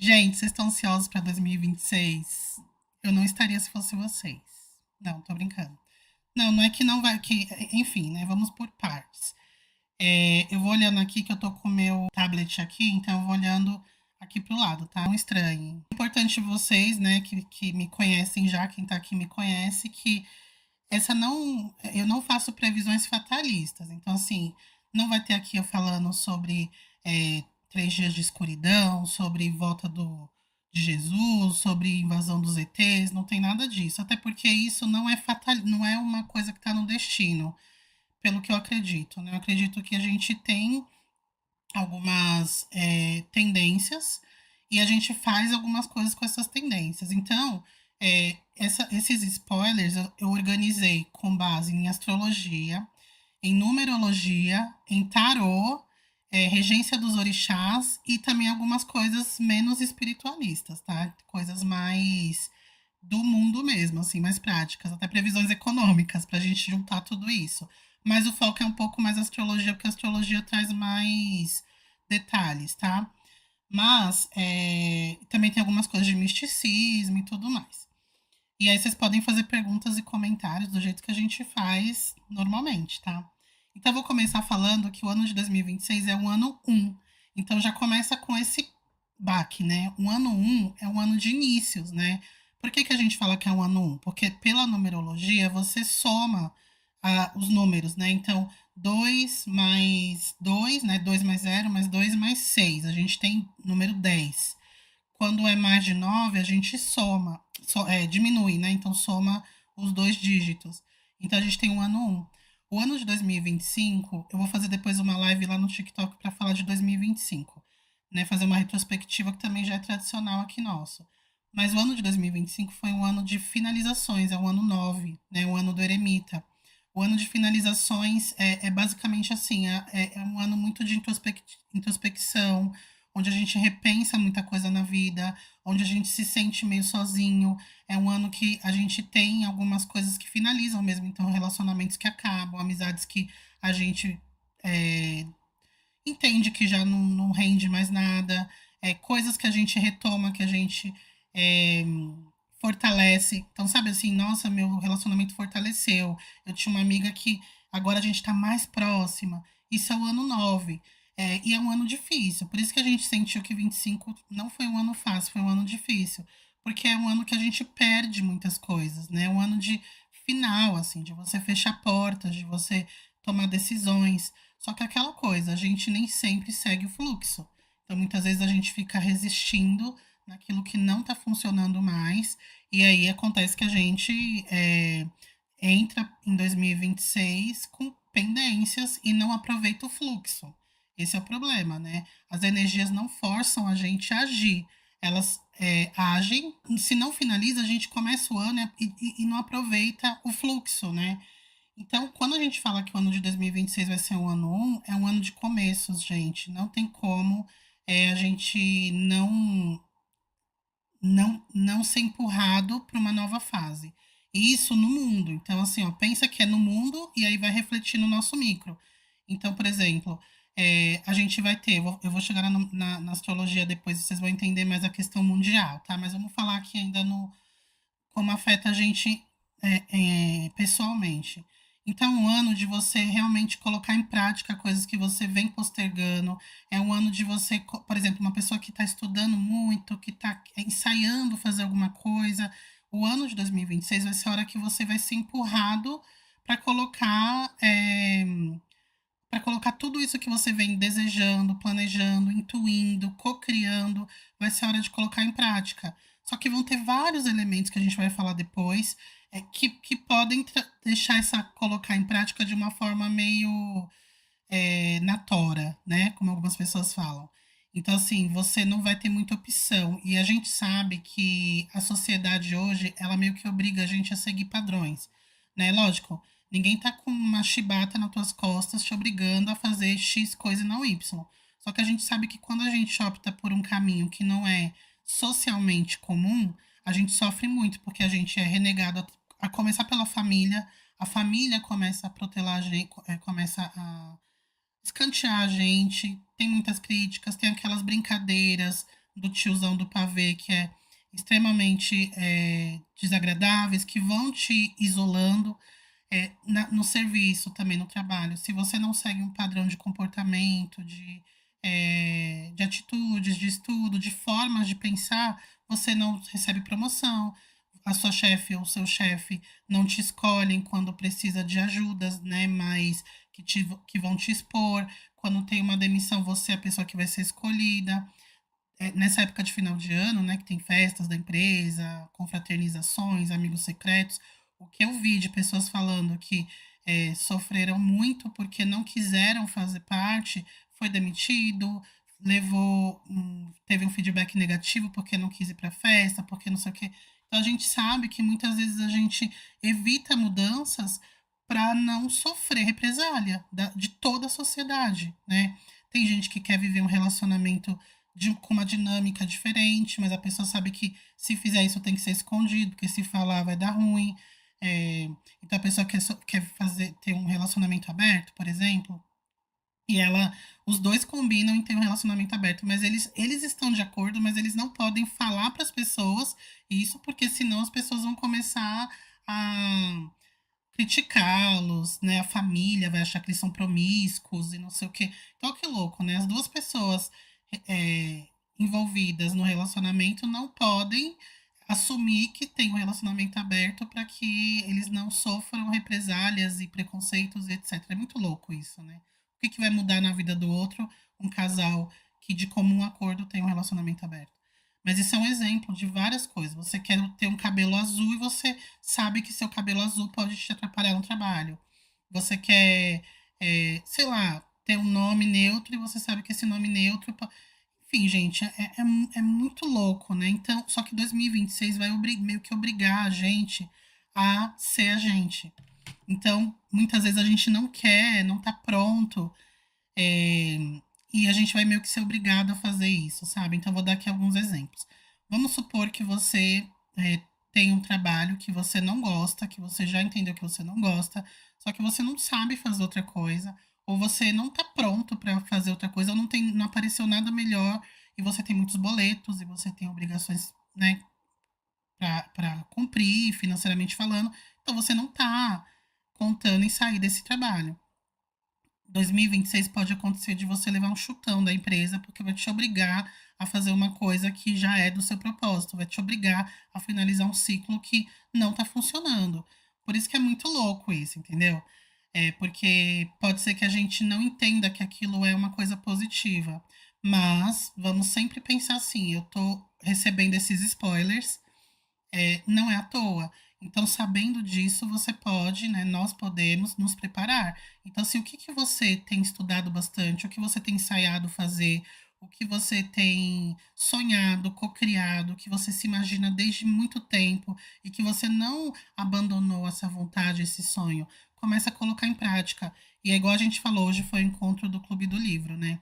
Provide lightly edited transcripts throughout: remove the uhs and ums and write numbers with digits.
Gente, vocês estão ansiosos para 2026? Eu não estaria se fosse vocês. Não, tô brincando. Não, não é que não vai. Enfim, né? Vamos por partes. Eu vou olhando aqui que eu tô com o meu tablet aqui, então eu vou olhando aqui pro lado, tá? Não estranhe. É importante vocês, né, que me conhecem já, quem tá aqui me conhece, que eu não faço previsões fatalistas. Então, assim, não vai ter aqui eu falando sobre 3 dias de escuridão, sobre volta de Jesus, sobre invasão dos ETs, não tem nada disso. Até porque isso não é fatal, não é uma coisa que está no destino, pelo que eu acredito. Né? Eu acredito que a gente tem algumas tendências e a gente faz algumas coisas com essas tendências. Então, esses spoilers eu organizei com base em astrologia, em numerologia, em tarô, regência dos orixás e também algumas coisas menos espiritualistas, tá? Coisas mais do mundo mesmo, assim, mais práticas, até previsões econômicas, para a gente juntar tudo isso. Mas o foco é um pouco mais astrologia, porque a astrologia traz mais detalhes, tá? Mas também tem algumas coisas de misticismo e tudo mais. E aí vocês podem fazer perguntas e comentários do jeito que a gente faz normalmente, tá? Então eu vou começar falando que o ano de 2026 é o ano um. Então já começa com esse baque, né? O ano um é um ano de inícios, né? Por que a gente fala que é um ano um? Porque pela numerologia você soma os números, né? Então, 2 mais 2, né? 2 mais 0 mais 2 mais 6. A gente tem número 10. Quando é mais de 9, a gente soma, diminui, né? Então soma os dois dígitos. Então a gente tem o ano um. O ano de 2025, eu vou fazer depois uma live lá no TikTok para falar de 2025, né? Fazer uma retrospectiva que também já é tradicional aqui nosso. Mas o ano de 2025 foi um ano de finalizações, é o ano 9, né? O ano do eremita. O ano de finalizações é basicamente assim, é um ano muito de introspecção, onde a gente repensa muita coisa na vida, onde a gente se sente meio sozinho. É um ano que a gente tem algumas coisas que finalizam mesmo, então relacionamentos que acabam, amizades que a gente é, entende que já não rende mais nada, coisas que a gente retoma, que a gente é, fortalece. Então, sabe assim, nossa, meu relacionamento fortaleceu. Eu tinha uma amiga que agora a gente está mais próxima. Isso é o ano 9. E é um ano difícil. Por isso que a gente sentiu que 25 não foi um ano fácil, foi um ano difícil. Porque é um ano que a gente perde muitas coisas, né? É um ano de final, assim, de você fechar portas, de você tomar decisões. Só que aquela coisa, a gente nem sempre segue o fluxo. Então, muitas vezes a gente fica resistindo naquilo que não está funcionando mais, e aí acontece que a gente entra em 2026 com pendências e não aproveita o fluxo. Esse é o problema, né? As energias não forçam a gente a agir, elas agem, se não finaliza, a gente começa o ano e não aproveita o fluxo, né? Então, quando a gente fala que o ano de 2026 vai ser um ano um, é um ano de começos, gente. Não tem como a gente não ser empurrado para uma nova fase. E isso no mundo. Então, assim, ó, pensa que é no mundo e aí vai refletir no nosso micro. Então, por exemplo, a gente vai ter, eu vou chegar na astrologia depois, vocês vão entender mais a questão mundial, tá? Mas vamos falar aqui ainda no como afeta a gente pessoalmente. Então, é um ano de você realmente colocar em prática coisas que você vem postergando. É um ano de você, por exemplo, uma pessoa que está estudando muito, que está ensaiando fazer alguma coisa. O ano de 2026 vai ser a hora que você vai ser empurrado para colocar. Para colocar tudo isso que você vem desejando, planejando, intuindo, co-criando, vai ser hora de colocar em prática. Só que vão ter vários elementos que a gente vai falar depois, que podem deixar essa colocar em prática de uma forma meio na tora, né? Como algumas pessoas falam. Então, assim, você não vai ter muita opção. E a gente sabe que a sociedade hoje, ela meio que obriga a gente a seguir padrões, né? Lógico, ninguém tá com uma chibata nas tuas costas te obrigando a fazer X coisa e não Y. Só que a gente sabe que quando a gente opta por um caminho que não é socialmente comum, a gente sofre muito, porque a gente é renegado a começar pela família, a família começa a protelar a gente, começa a escantear a gente, tem muitas críticas, tem aquelas brincadeiras do tiozão do pavê, que é extremamente desagradáveis, que vão te isolando no serviço, também no trabalho. Se você não segue um padrão de comportamento, de atitudes, de estudo, de formas de pensar, você não recebe promoção, a sua chefe ou seu chefe não te escolhem quando precisa de ajudas, né? Mas que vão te expor. Quando tem uma demissão, você é a pessoa que vai ser escolhida. Nessa época de final de ano, né, que tem festas da empresa, confraternizações, amigos secretos, o que eu vi de pessoas falando que sofreram muito porque não quiseram fazer parte, foi demitido, teve um feedback negativo porque não quis ir para a festa, porque não sei o quê. Então a gente sabe que muitas vezes a gente evita mudanças para não sofrer represália de toda a sociedade, né? Tem gente que quer viver um relacionamento com uma dinâmica diferente, mas a pessoa sabe que se fizer isso tem que ser escondido, porque se falar vai dar ruim. É, então a pessoa quer ter um relacionamento aberto, por exemplo, e os dois combinam em ter um relacionamento aberto, mas eles estão de acordo, mas eles não podem falar para as pessoas isso, porque senão as pessoas vão começar a criticá-los, né? A família vai achar que eles são promíscuos e não sei o quê. Então, que louco, né? As duas pessoas é, envolvidas no relacionamento não podem assumir que tem um relacionamento aberto para que eles não sofram represálias e preconceitos, etc. É muito louco isso, né? O que vai mudar na vida do outro um casal que de comum acordo tem um relacionamento aberto? Mas isso é um exemplo de várias coisas. Você quer ter um cabelo azul e você sabe que seu cabelo azul pode te atrapalhar no trabalho. Você quer, sei lá, ter um nome neutro e você sabe que esse nome neutro. Enfim, gente, é muito louco, né? Então, só que 2026 vai meio que obrigar a gente a ser a gente. Então, muitas vezes a gente não quer, não tá pronto, é, e a gente vai meio que ser obrigado a fazer isso, sabe? Então, vou dar aqui alguns exemplos. Vamos supor que você tem um trabalho que você não gosta, que você já entendeu que você não gosta, só que você não sabe fazer outra coisa, ou você não está pronto para fazer outra coisa, ou não apareceu nada melhor, e você tem muitos boletos, e você tem obrigações, né, para cumprir, financeiramente falando, então você não está contando em sair desse trabalho. 2026 pode acontecer de você levar um chutão da empresa, porque vai te obrigar a fazer uma coisa que já é do seu propósito, vai te obrigar a finalizar um ciclo que não está funcionando. Por isso que é muito louco isso, entendeu? Porque pode ser que a gente não entenda que aquilo é uma coisa positiva, mas vamos sempre pensar assim: eu estou recebendo esses spoilers, não é à toa. Então, sabendo disso, você pode, né, nós podemos nos preparar. Então, se o que você tem estudado bastante, o que você tem ensaiado fazer, o que você tem sonhado, cocriado, o que você se imagina desde muito tempo e que você não abandonou essa vontade, esse sonho, começa a colocar em prática. E é igual a gente falou, hoje foi o encontro do Clube do Livro, né?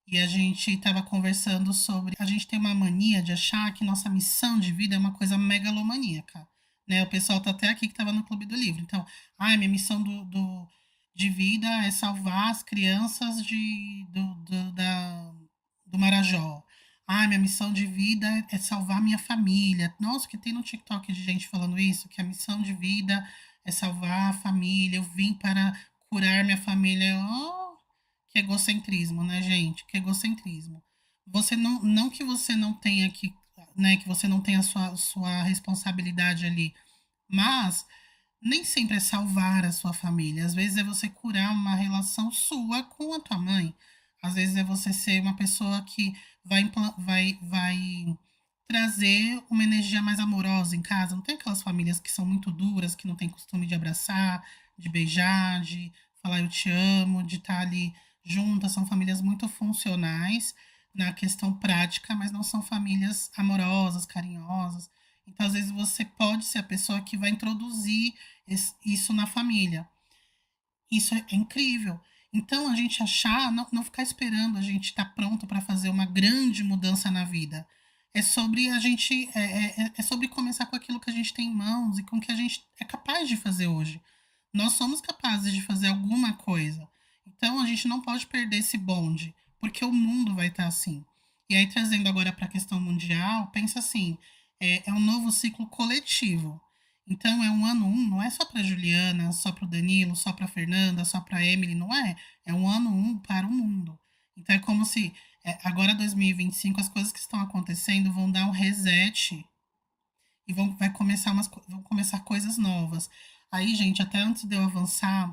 E a gente estava conversando sobre. A gente tem uma mania de achar que nossa missão de vida é uma coisa megalomaníaca. Né? O pessoal tá até aqui que estava no Clube do Livro. Então, minha missão de vida é salvar as crianças do Marajó. Minha missão de vida é salvar minha família. Nossa, que tem no TikTok de gente falando isso, que a missão de vida é salvar a família. Eu vim para curar minha família. Oh, que egocentrismo, né, gente? Que egocentrismo. Você não que você não tenha né, que você não tenha a sua responsabilidade ali, mas nem sempre é salvar a sua família. Às vezes é você curar uma relação sua com a tua mãe. Às vezes é você ser uma pessoa que vai trazer uma energia mais amorosa em casa. Não tem aquelas famílias que são muito duras, que não têm costume de abraçar, de beijar, de falar eu te amo, de estar ali juntas. São famílias muito funcionais na questão prática, mas não são famílias amorosas, carinhosas. Então, às vezes, você pode ser a pessoa que vai introduzir isso na família. Isso é incrível. Então, a gente achar, não ficar esperando a gente estar pronto para fazer uma grande mudança na vida. É sobre a gente, é sobre começar com aquilo que a gente tem em mãos e com o que a gente é capaz de fazer hoje. Nós somos capazes de fazer alguma coisa. Então, a gente não pode perder esse bonde, porque o mundo vai estar assim. E aí, trazendo agora para a questão mundial, pensa assim, é um novo ciclo coletivo. Então, é um ano um, não é só para Juliana, só para o Danilo, só para Fernanda, só para Emily, não é. É um ano um para o mundo. Então, é como se agora 2025 as coisas que estão acontecendo vão dar um reset e vão começar coisas novas. Aí, gente, até antes de eu avançar,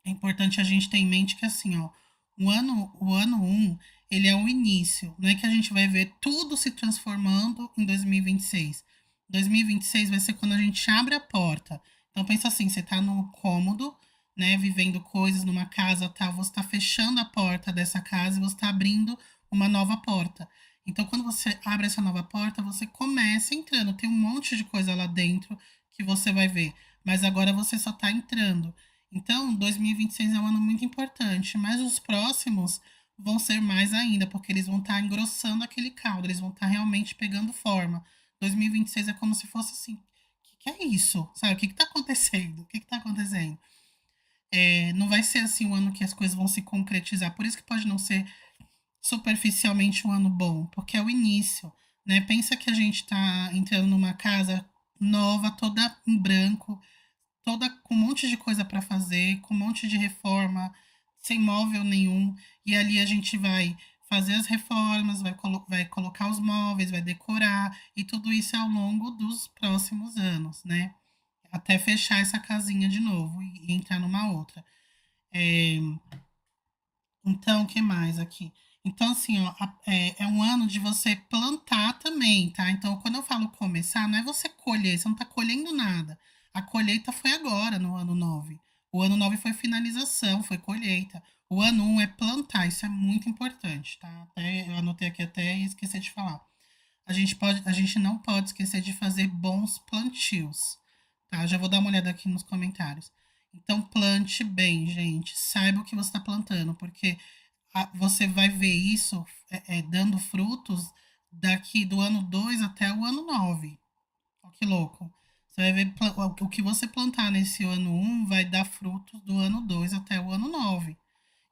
é importante a gente ter em mente que assim, ó, o ano um, ele é o início. Não é que a gente vai ver tudo se transformando em 2026. 2026 vai ser quando a gente abre a porta. Então pensa assim, você tá no cômodo, né, vivendo coisas numa casa, tal, você está fechando a porta dessa casa e você está abrindo uma nova porta. Então quando você abre essa nova porta, você começa entrando, tem um monte de coisa lá dentro que você vai ver, mas agora você só está entrando. Então, 2026 é um ano muito importante, mas os próximos vão ser mais ainda, porque eles vão estar engrossando aquele caldo, eles vão estar realmente pegando forma. 2026 é como se fosse assim, o que é isso? Sabe, o que está acontecendo? O que está acontecendo? Não vai ser assim um ano que as coisas vão se concretizar, por isso que pode não ser superficialmente um ano bom, porque é o início, né? Pensa que a gente está entrando numa casa nova, toda em branco, toda com um monte de coisa para fazer, com um monte de reforma, sem móvel nenhum, e ali a gente vai fazer as reformas, vai colocar os móveis, vai decorar, e tudo isso é ao longo dos próximos anos, né? Até fechar essa casinha de novo e entrar numa outra. É, então, o que mais aqui? Então, assim, ó, é um ano de você plantar também, tá? Então, quando eu falo começar, não é você colher, você não tá colhendo nada. A colheita foi agora, no ano 9. O ano 9 foi finalização, foi colheita. O ano um é plantar, isso é muito importante, tá? Até, eu anotei aqui até e esqueci de falar. A gente não pode esquecer de fazer bons plantios, tá? Já vou dar uma olhada aqui nos comentários. Então, plante bem, gente. Saiba o que você está plantando, porque você vai ver isso dando frutos daqui do ano 2 até o ano 9. Olha que louco. Você vai ver o que você plantar nesse ano um vai dar frutos do ano 2 até o ano 9.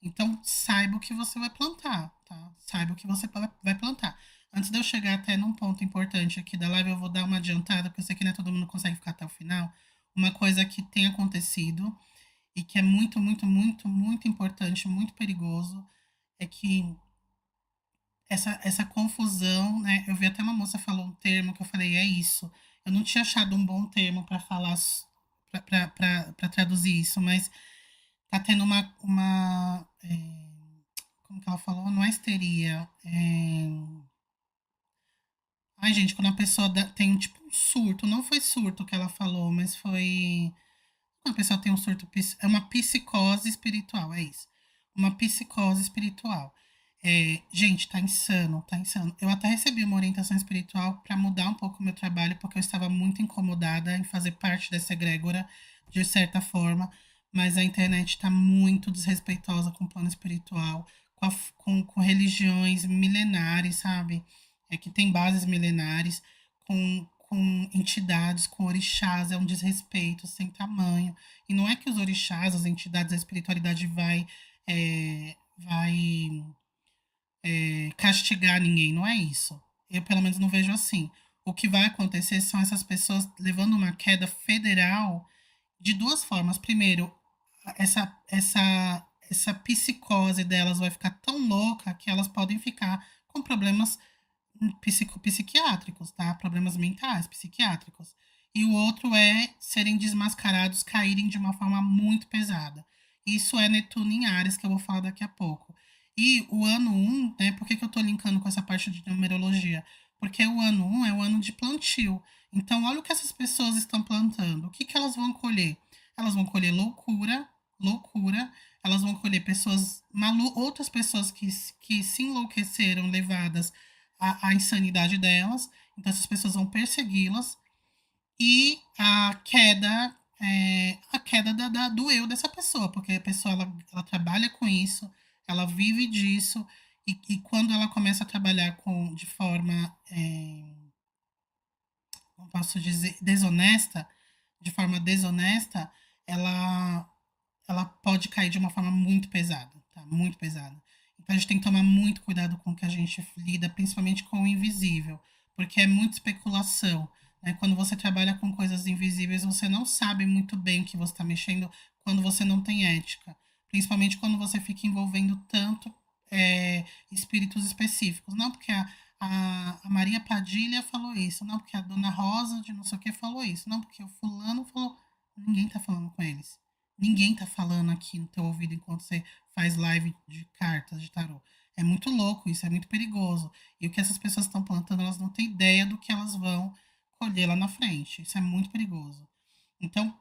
Então, saiba o que você vai plantar, tá? Saiba o que você vai plantar. Antes de eu chegar até num ponto importante aqui da live, eu vou dar uma adiantada, porque eu sei que não é todo mundo consegue ficar até o final. Uma coisa que tem acontecido e que é muito, muito, muito, muito importante, muito perigoso, é que essa confusão, né? Eu vi até uma moça falou um termo que eu falei, é isso. Eu não tinha achado um bom termo para falar, para traduzir isso, mas tá tendo como que ela falou? Não é histeria. Ai, gente, quando a pessoa tem tipo um surto, não foi surto que ela falou, mas foi. Quando a pessoa tem um surto, é uma psicose espiritual, é isso. Uma psicose espiritual. Gente, tá insano, tá insano. Eu até recebi uma orientação espiritual para mudar um pouco o meu trabalho, porque eu estava muito incomodada em fazer parte dessa egrégora, de certa forma, mas a internet está muito desrespeitosa com o plano espiritual, com religiões milenares, sabe? Que tem bases milenares, com entidades, com orixás, é um desrespeito sem tamanho. E não é que os orixás, as entidades, a espiritualidade vai castigar ninguém, não é isso. Eu, pelo menos, não vejo assim. O que vai acontecer são essas pessoas levando uma queda federal de duas formas. Primeiro, essa psicose delas vai ficar tão louca que elas podem ficar com problemas psiquiátricos, tá? Problemas mentais, psiquiátricos. E o outro é serem desmascarados, caírem de uma forma muito pesada. Isso é Netuno em Áries, que eu vou falar daqui a pouco. E o ano um, né? Por que, que eu estou linkando com essa parte de numerologia? Porque o ano um é o ano de plantio. Então, olha o que essas pessoas estão plantando. O que, que elas vão colher? Elas vão colher loucura, loucura. Elas vão colher pessoas outras pessoas que se enlouqueceram, levadas à insanidade delas. Então, essas pessoas vão persegui-las. E a queda do eu dessa pessoa, porque a pessoa ela trabalha com isso, ela vive disso, e quando ela começa a trabalhar de forma, como posso dizer, de forma desonesta, ela, ela pode cair de uma forma muito pesada, tá? Muito pesada. Então a gente tem que tomar muito cuidado com o que a gente lida, principalmente com o invisível, porque é muita especulação. Né? Quando você trabalha com coisas invisíveis, você não sabe muito bem o que você está mexendo quando você não tem ética. Principalmente quando você fica envolvendo tanto espíritos específicos. Não porque a Maria Padilha falou isso, não porque a Dona Rosa de não sei o que falou isso, não porque o fulano falou. Ninguém está falando com eles. Ninguém tá falando aqui no teu ouvido enquanto você faz live de cartas de tarô. É muito louco isso, é muito perigoso. E o que essas pessoas estão plantando, elas não têm ideia do que elas vão colher lá na frente. Isso é muito perigoso. Então,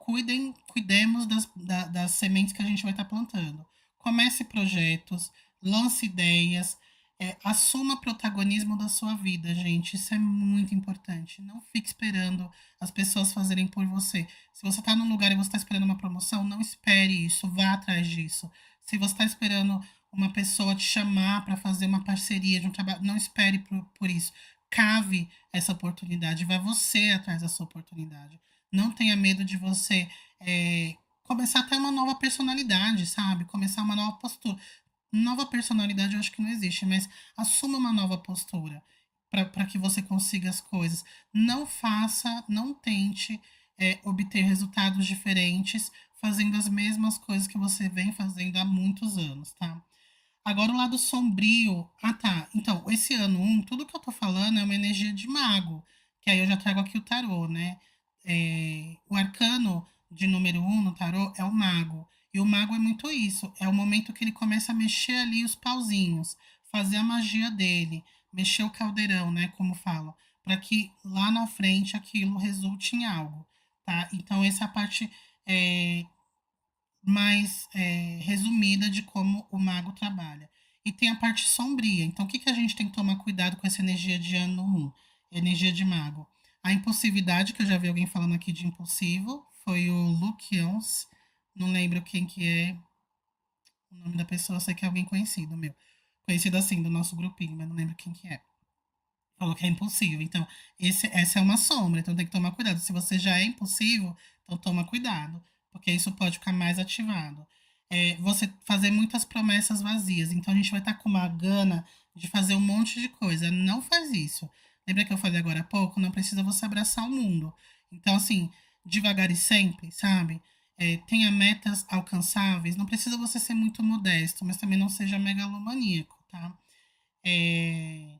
cuidemos das sementes que a gente vai estar plantando. Comece projetos, lance ideias, assuma protagonismo da sua vida, gente. Isso é muito importante. Não fique esperando as pessoas fazerem por você. Se você está num lugar e você está esperando uma promoção, não espere isso, vá atrás disso. Se você está esperando uma pessoa te chamar para fazer uma parceria de um trabalho, não espere por isso. Cave essa oportunidade, vá você atrás da sua oportunidade. Não tenha medo de você começar a ter uma nova personalidade, sabe? Começar uma nova postura. Nova personalidade eu acho que não existe, mas assuma uma nova postura para que você consiga as coisas. Não faça, não tente obter resultados diferentes fazendo as mesmas coisas que você vem fazendo há muitos anos, tá? Agora o lado sombrio. Ah, tá. Então, esse ano tudo que eu tô falando é uma energia de mago, que aí eu já trago aqui o tarô, né? O arcano de número 1 no tarô é o mago. E o mago é muito isso. É o momento que ele começa a mexer ali os pauzinhos, fazer a magia dele, mexer o caldeirão, né? Como falam, para que lá na frente aquilo resulte em algo, tá? Então, essa é a parte é, mais resumida de como o mago trabalha. E tem a parte sombria. Então, o que, que a gente tem que tomar cuidado com essa energia de ano 1? Energia de mago. A impulsividade, que eu já vi alguém falando aqui de impulsivo, foi o Lucians. Não lembro quem que é o nome da pessoa, sei que é alguém conhecido, meu. Conhecido assim, do nosso grupinho, mas não lembro quem que é. Falou que é impulsivo. Então, essa é uma sombra, então tem que tomar cuidado. Se você já é impulsivo, então toma cuidado, porque isso pode ficar mais ativado. Você fazer muitas promessas vazias. Então, a gente vai estar com uma gana de fazer um monte de coisa. Não faz isso. Lembra que eu falei agora há pouco? Não precisa você abraçar o mundo. Então, assim, devagar e sempre, sabe? Tenha metas alcançáveis. Não precisa você ser muito modesto, mas também não seja megalomaníaco, tá? É,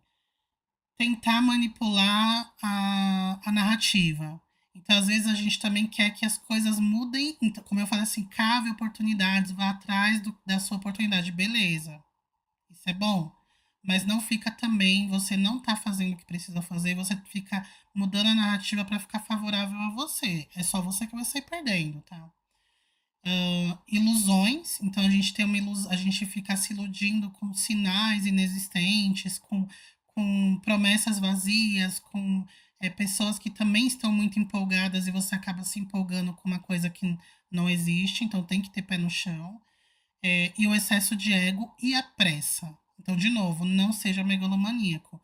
tentar manipular a narrativa. Então, às vezes, a gente também quer que as coisas mudem. Então, como eu falei assim, cave oportunidades, vá atrás da sua oportunidade. Beleza, isso é bom. Mas não fica também, você não está fazendo o que precisa fazer, você fica mudando a narrativa para ficar favorável a você. É só você que vai sair perdendo, tá? Ilusões, então a gente tem a gente fica se iludindo com sinais inexistentes, com promessas vazias, com pessoas que também estão muito empolgadas e você acaba se empolgando com uma coisa que não existe, então tem que ter pé no chão. E o excesso de ego e a pressa. Então, de novo, não seja megalomaníaco.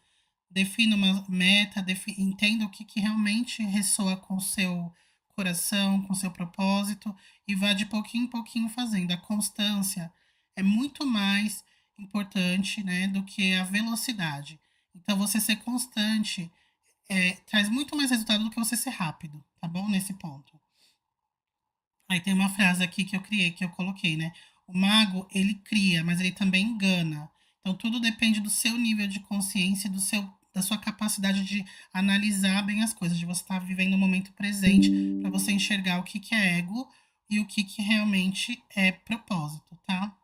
Defina uma meta, entenda o que realmente ressoa com o seu coração, com o seu propósito e vá de pouquinho em pouquinho fazendo. A constância é muito mais importante, né, do que a velocidade. Então, você ser constante traz muito mais resultado do que você ser rápido, tá bom? Nesse ponto. Aí tem uma frase aqui que eu criei, que eu coloquei, né? O mago, ele cria, mas ele também engana. Então, tudo depende do seu nível de consciência, da sua capacidade de analisar bem as coisas, de você estar vivendo o momento presente, para você enxergar o que, que é ego e o que, que realmente é propósito, tá?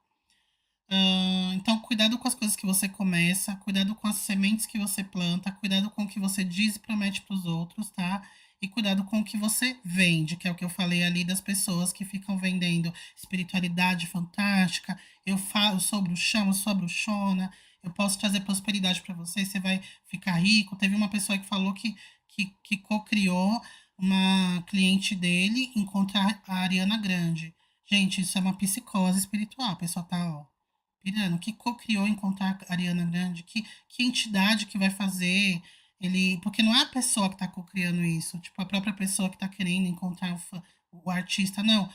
Então, cuidado com as coisas que você começa, cuidado com as sementes que você planta, cuidado com o que você diz e promete para os outros, tá? E cuidado com o que você vende, que é o que eu falei ali das pessoas que ficam vendendo espiritualidade fantástica. Eu falo sobre o chão, eu sou a bruxona, eu posso trazer prosperidade para você, você vai ficar rico. Teve uma pessoa que falou que co-criou uma cliente dele encontrar a Ariana Grande. Gente, isso é uma psicose espiritual. A pessoa tá, ó, pirando. Que co-criou encontrar a Ariana Grande? Que entidade que vai fazer ele? Porque não é a pessoa que está co-criando isso, tipo, a própria pessoa que está querendo encontrar o artista, não.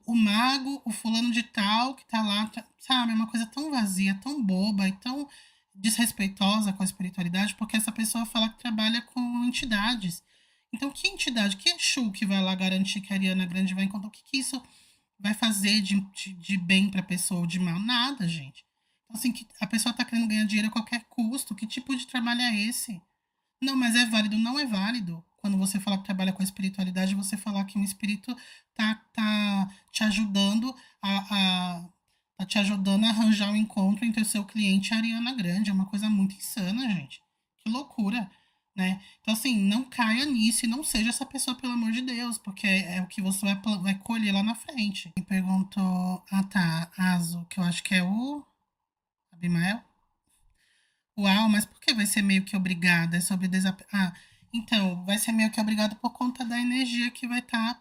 o mago, o fulano de tal que tá lá, sabe? É uma coisa tão vazia, tão boba e tão desrespeitosa com a espiritualidade, porque essa pessoa fala que trabalha com entidades. Então, que entidade, que Exu que vai lá garantir que a Ariana Grande vai encontrar? O que isso vai fazer de bem para a pessoa ou de mal? Nada, gente. Então, assim, que a pessoa está querendo ganhar dinheiro a qualquer custo. Que tipo de trabalho é esse? Não, mas é válido. Não é válido. Quando você fala que trabalha com a espiritualidade, você falar que um espírito tá te ajudando tá te ajudando a arranjar um encontro entre o seu cliente e a Ariana Grande. É uma coisa muito insana, gente. Que loucura, né? Então, assim, não caia nisso e não seja essa pessoa, pelo amor de Deus, porque é o que você vai colher lá na frente. Me perguntou, ah tá, Azo, que eu acho que é o Abimael. Uau, mas por que vai ser meio que obrigada? É sobre desapego. Ah, então, vai ser meio que obrigado por conta da energia que vai estar,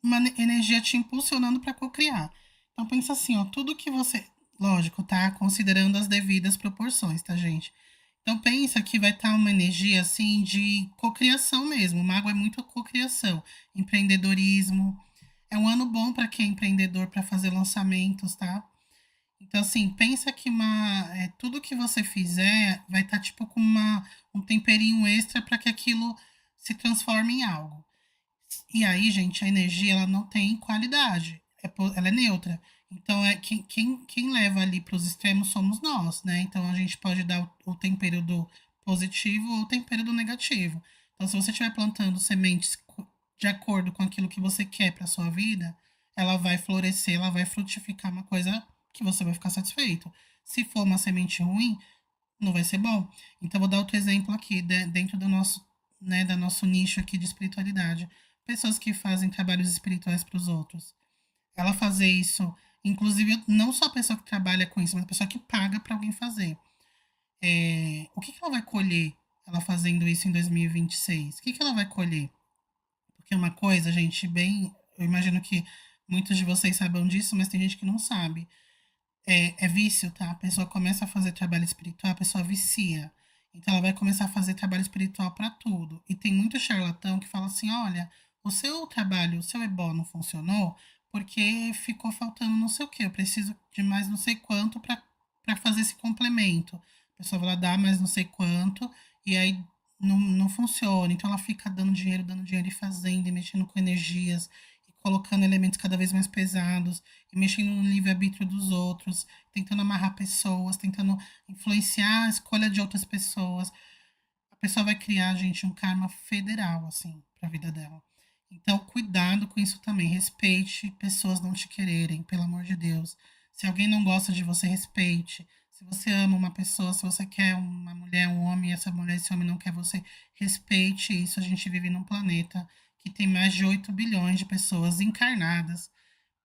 uma energia te impulsionando para cocriar. Então, pensa assim, ó, tudo que você. Lógico, tá? Considerando as devidas proporções, tá, gente? Então, pensa que vai estar uma energia, assim, de cocriação mesmo. O mago é muito cocriação, empreendedorismo. É um ano bom para quem é empreendedor, para fazer lançamentos, tá? Então, assim, pensa que tudo que você fizer vai estar tipo com um temperinho extra para que aquilo se transforme em algo. E aí, gente, a energia ela não tem qualidade, ela é neutra. Então, quem leva ali para os extremos somos nós, né? Então, a gente pode dar o tempero do positivo ou o tempero do negativo. Então, se você estiver plantando sementes de acordo com aquilo que você quer para sua vida, ela vai florescer, ela vai frutificar uma coisa que você vai ficar satisfeito. Se for uma semente ruim, não vai ser bom. Então, vou dar outro exemplo aqui, dentro do nosso, né, da nosso nicho aqui de espiritualidade. Pessoas que fazem trabalhos espirituais para os outros. Ela fazer isso, inclusive, não só a pessoa que trabalha com isso, mas a pessoa que paga para alguém fazer. O que ela vai colher ela fazendo isso em 2026? O que ela vai colher? Porque é uma coisa, gente, bem. Eu imagino que muitos de vocês saibam disso, mas tem gente que não sabe. É vício, tá? A pessoa começa a fazer trabalho espiritual, a pessoa vicia. Então ela vai começar a fazer trabalho espiritual para tudo. E tem muito charlatão que fala assim: olha, o seu trabalho, o seu ebó não funcionou porque ficou faltando não sei o quê. Eu preciso de mais não sei quanto para fazer esse complemento. A pessoa vai lá dar mais não sei quanto e aí não funciona. Então ela fica dando dinheiro e fazendo, e mexendo com energias, e colocando elementos cada vez mais pesados e mexendo no livre-arbítrio dos outros, tentando amarrar pessoas, tentando influenciar a escolha de outras pessoas. A pessoa vai criar, gente, um karma federal, assim, para a vida dela. Então, cuidado com isso também. Respeite pessoas não te quererem, pelo amor de Deus. Se alguém não gosta de você, respeite. Se você ama uma pessoa, se você quer uma mulher, um homem, e essa mulher, esse homem não quer você, respeite isso. A gente vive num planeta que tem mais de 8 bilhões de pessoas encarnadas.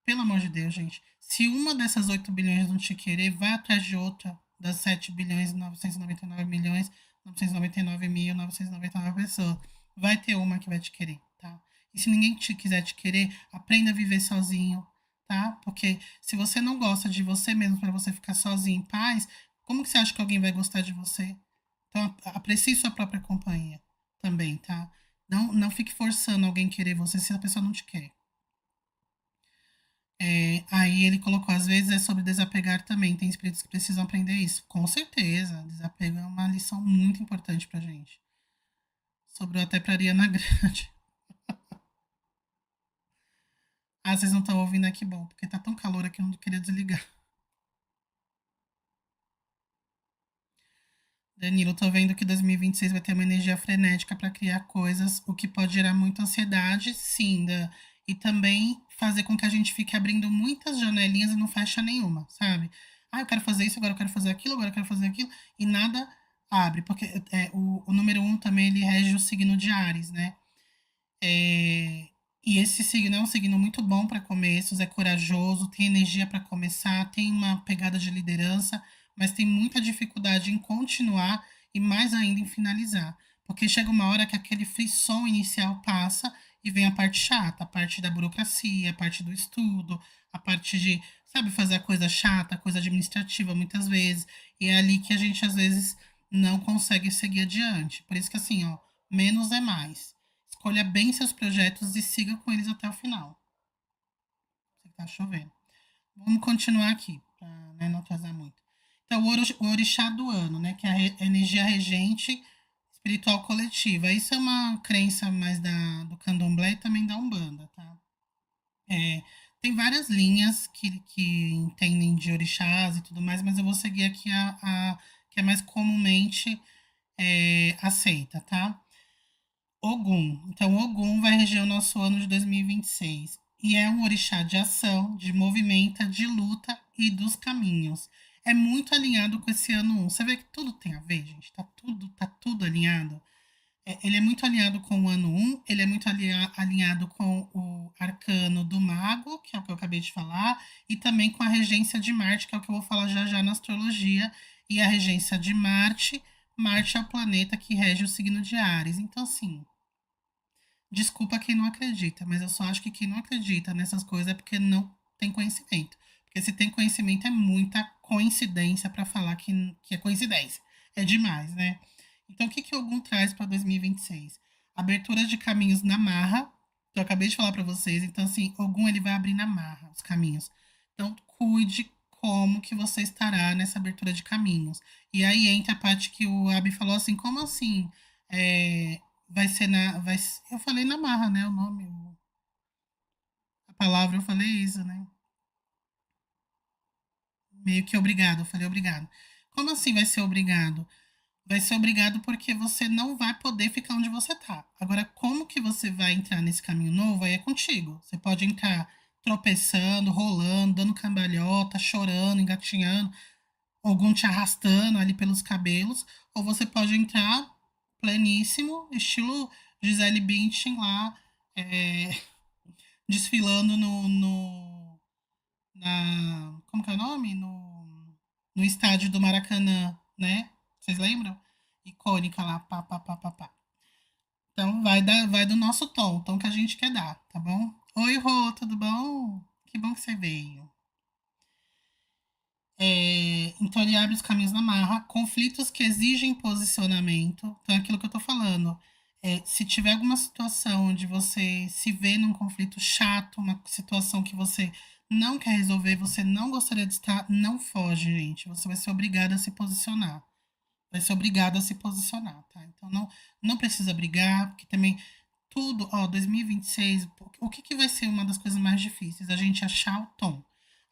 Pelo amor de Deus, gente. Se uma dessas 8 bilhões não te querer, vai atrás de outra das 7 bilhões e 999 milhões, 999 mil, 999 pessoas. Vai ter uma que vai te querer, tá? E se ninguém quiser te querer, aprenda a viver sozinho, tá? Porque se você não gosta de você mesmo para você ficar sozinho em paz, como que você acha que alguém vai gostar de você? Então, aprecie sua própria companhia também, tá? Não fique forçando alguém querer você se a pessoa não te quer. Aí ele colocou, às vezes é sobre desapegar também. Tem espíritos que precisam aprender isso. Com certeza, desapego é uma lição muito importante pra gente. Sobrou até pra Ariana Grande. Ah, vocês não estão ouvindo aqui, bom, porque tá tão calor aqui, eu não queria desligar. Danilo, tô vendo que 2026 vai ter uma energia frenética para criar coisas, o que pode gerar muita ansiedade, sim, e também fazer com que a gente fique abrindo muitas janelinhas e não fecha nenhuma, sabe? Ah, eu quero fazer isso, agora eu quero fazer aquilo, agora eu quero fazer aquilo, e nada abre, porque o número um também ele rege o signo de Áries, né? E esse signo é um signo muito bom para começos, é corajoso, tem energia para começar, tem uma pegada de liderança, mas tem muita dificuldade em continuar e mais ainda em finalizar. Porque chega uma hora que aquele frisson inicial passa e vem a parte chata, a parte da burocracia, a parte do estudo, a parte de, sabe, fazer a coisa chata, a coisa administrativa muitas vezes. E é ali que a gente às vezes não consegue seguir adiante. Por isso que assim, ó, menos é mais. Escolha bem seus projetos e siga com eles até o final. tá chovendo. Vamos continuar aqui, para, né, não atrasar muito. Então, o orixá do ano, né, que é a energia regente espiritual coletiva. Isso é uma crença mais do candomblé e também da Umbanda, tá? É, tem várias linhas que entendem de orixás e tudo mais, mas eu vou seguir aqui a que é mais comumente aceita, tá? Ogum. Então, Ogum vai reger o nosso ano de 2026. E é um orixá de ação, de movimento, de luta e dos caminhos. É muito alinhado com esse ano 1. Você vê que tudo tem a ver, gente. Tá tudo alinhado. Ele é muito alinhado com o ano 1, ele é muito alinhado com o arcano do mago, que é o que eu acabei de falar, e também com a regência de Marte, que é o que eu vou falar já já na astrologia, e a regência de Marte. Marte é o planeta que rege o signo de Áries. Então, assim, desculpa quem não acredita, mas eu só acho que quem não acredita nessas coisas é porque não tem conhecimento. Porque se tem conhecimento é muita coincidência para falar que é coincidência. É demais, né? Então, o que Ogum traz para 2026? Abertura de caminhos na marra, que eu acabei de falar para vocês. Então, assim, Ogum ele vai abrir na marra os caminhos. Então, cuide como que você estará nessa abertura de caminhos. E aí entra a parte que o Abi falou assim, como assim? Vai ser eu falei na marra, né? O nome, a palavra, eu falei isso, né? Meio que obrigado, eu falei obrigado. Como assim vai ser obrigado? Vai ser obrigado porque você não vai poder ficar onde você tá. Agora, como que você vai entrar nesse caminho novo? Aí é contigo. Você pode entrar tropeçando, rolando, dando cambalhota, chorando, engatinhando, algum te arrastando ali pelos cabelos, ou você pode entrar pleníssimo, estilo Gisele Bündchen lá, é, desfilando como que é o nome? No estádio do Maracanã, né? Vocês lembram? Icônica lá, pá, pá, pá, pá, pá. Então vai do nosso tom, o tom que a gente quer dar, tá bom? Oi, Rô, tudo bom? Que bom que você veio. Então ele abre os caminhos na marra, conflitos que exigem posicionamento. Então é aquilo que eu tô falando. Se tiver alguma situação onde você se vê num conflito chato, uma situação que você não quer resolver, você não gostaria de estar, não foge, gente. Você vai ser obrigado a se posicionar. Vai ser obrigado a se posicionar, tá? Então não precisa brigar, porque também tudo, ó, 2026, o que vai ser uma das coisas mais difíceis? A gente achar o tom,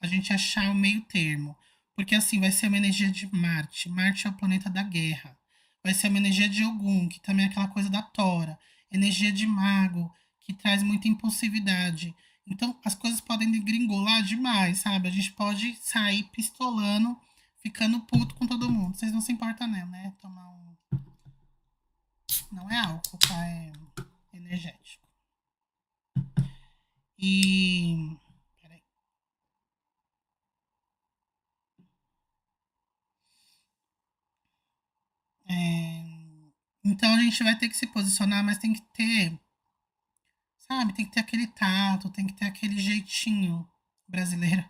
a gente achar o meio termo. Porque assim, vai ser uma energia de Marte. Marte é o planeta da guerra. Vai ser uma energia de Ogum, que também é aquela coisa da Tora. Energia de Mago, que traz muita impulsividade. Então, as coisas podem degringolar demais, sabe? A gente pode sair pistolando, ficando puto com todo mundo. Vocês não se importam, não, né? Tomar um. Não é álcool, tá? É energético. E. Peraí. É, então a gente vai ter que se posicionar, mas tem que ter, sabe? Tem que ter aquele tato, tem que ter aquele jeitinho brasileiro,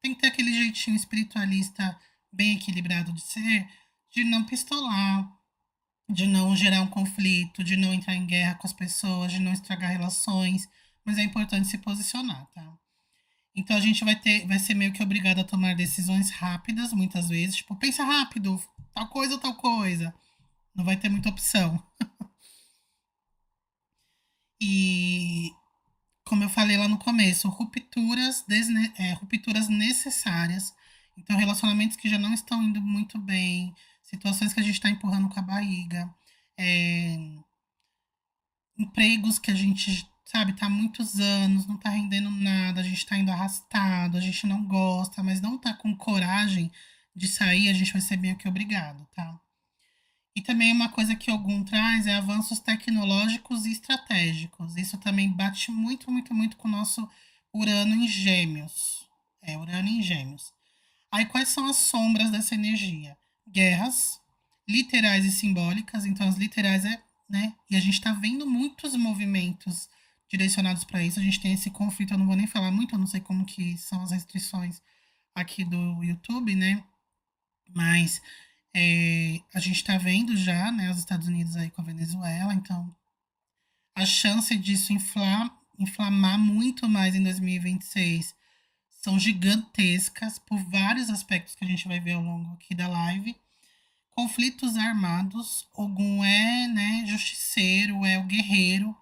tem que ter aquele jeitinho espiritualista bem equilibrado de ser, de não pistolar, de não gerar um conflito, de não entrar em guerra com as pessoas, de não estragar relações, mas é importante se posicionar, tá? Então a gente vai ser meio que obrigado a tomar decisões rápidas, muitas vezes, tipo, pensa rápido, tal coisa ou tal coisa. Não vai ter muita opção. E, como eu falei lá no começo, rupturas necessárias. Então, relacionamentos que já não estão indo muito bem, situações que a gente está empurrando com a barriga, é, empregos que a gente, sabe, tá há muitos anos, não tá rendendo nada, a gente tá indo arrastado, a gente não gosta, mas não tá com coragem de sair, a gente vai ser meio que obrigado, tá? E também uma coisa que algum traz é avanços tecnológicos e estratégicos. Isso também bate muito, muito, muito com o nosso Urano em Gêmeos. Urano em Gêmeos. Aí quais são as sombras dessa energia? Guerras, literais e simbólicas. Então as literais né? E a gente está vendo muitos movimentos direcionados para isso. A gente tem esse conflito, eu não vou nem falar muito, eu não sei como que são as restrições aqui do YouTube, né? Mas a gente está vendo já, né, os Estados Unidos aí com a Venezuela, então a chance disso inflamar muito mais em 2026 são gigantescas por vários aspectos que a gente vai ver ao longo aqui da live. Conflitos armados, Ogum é, né, justiceiro, é o guerreiro,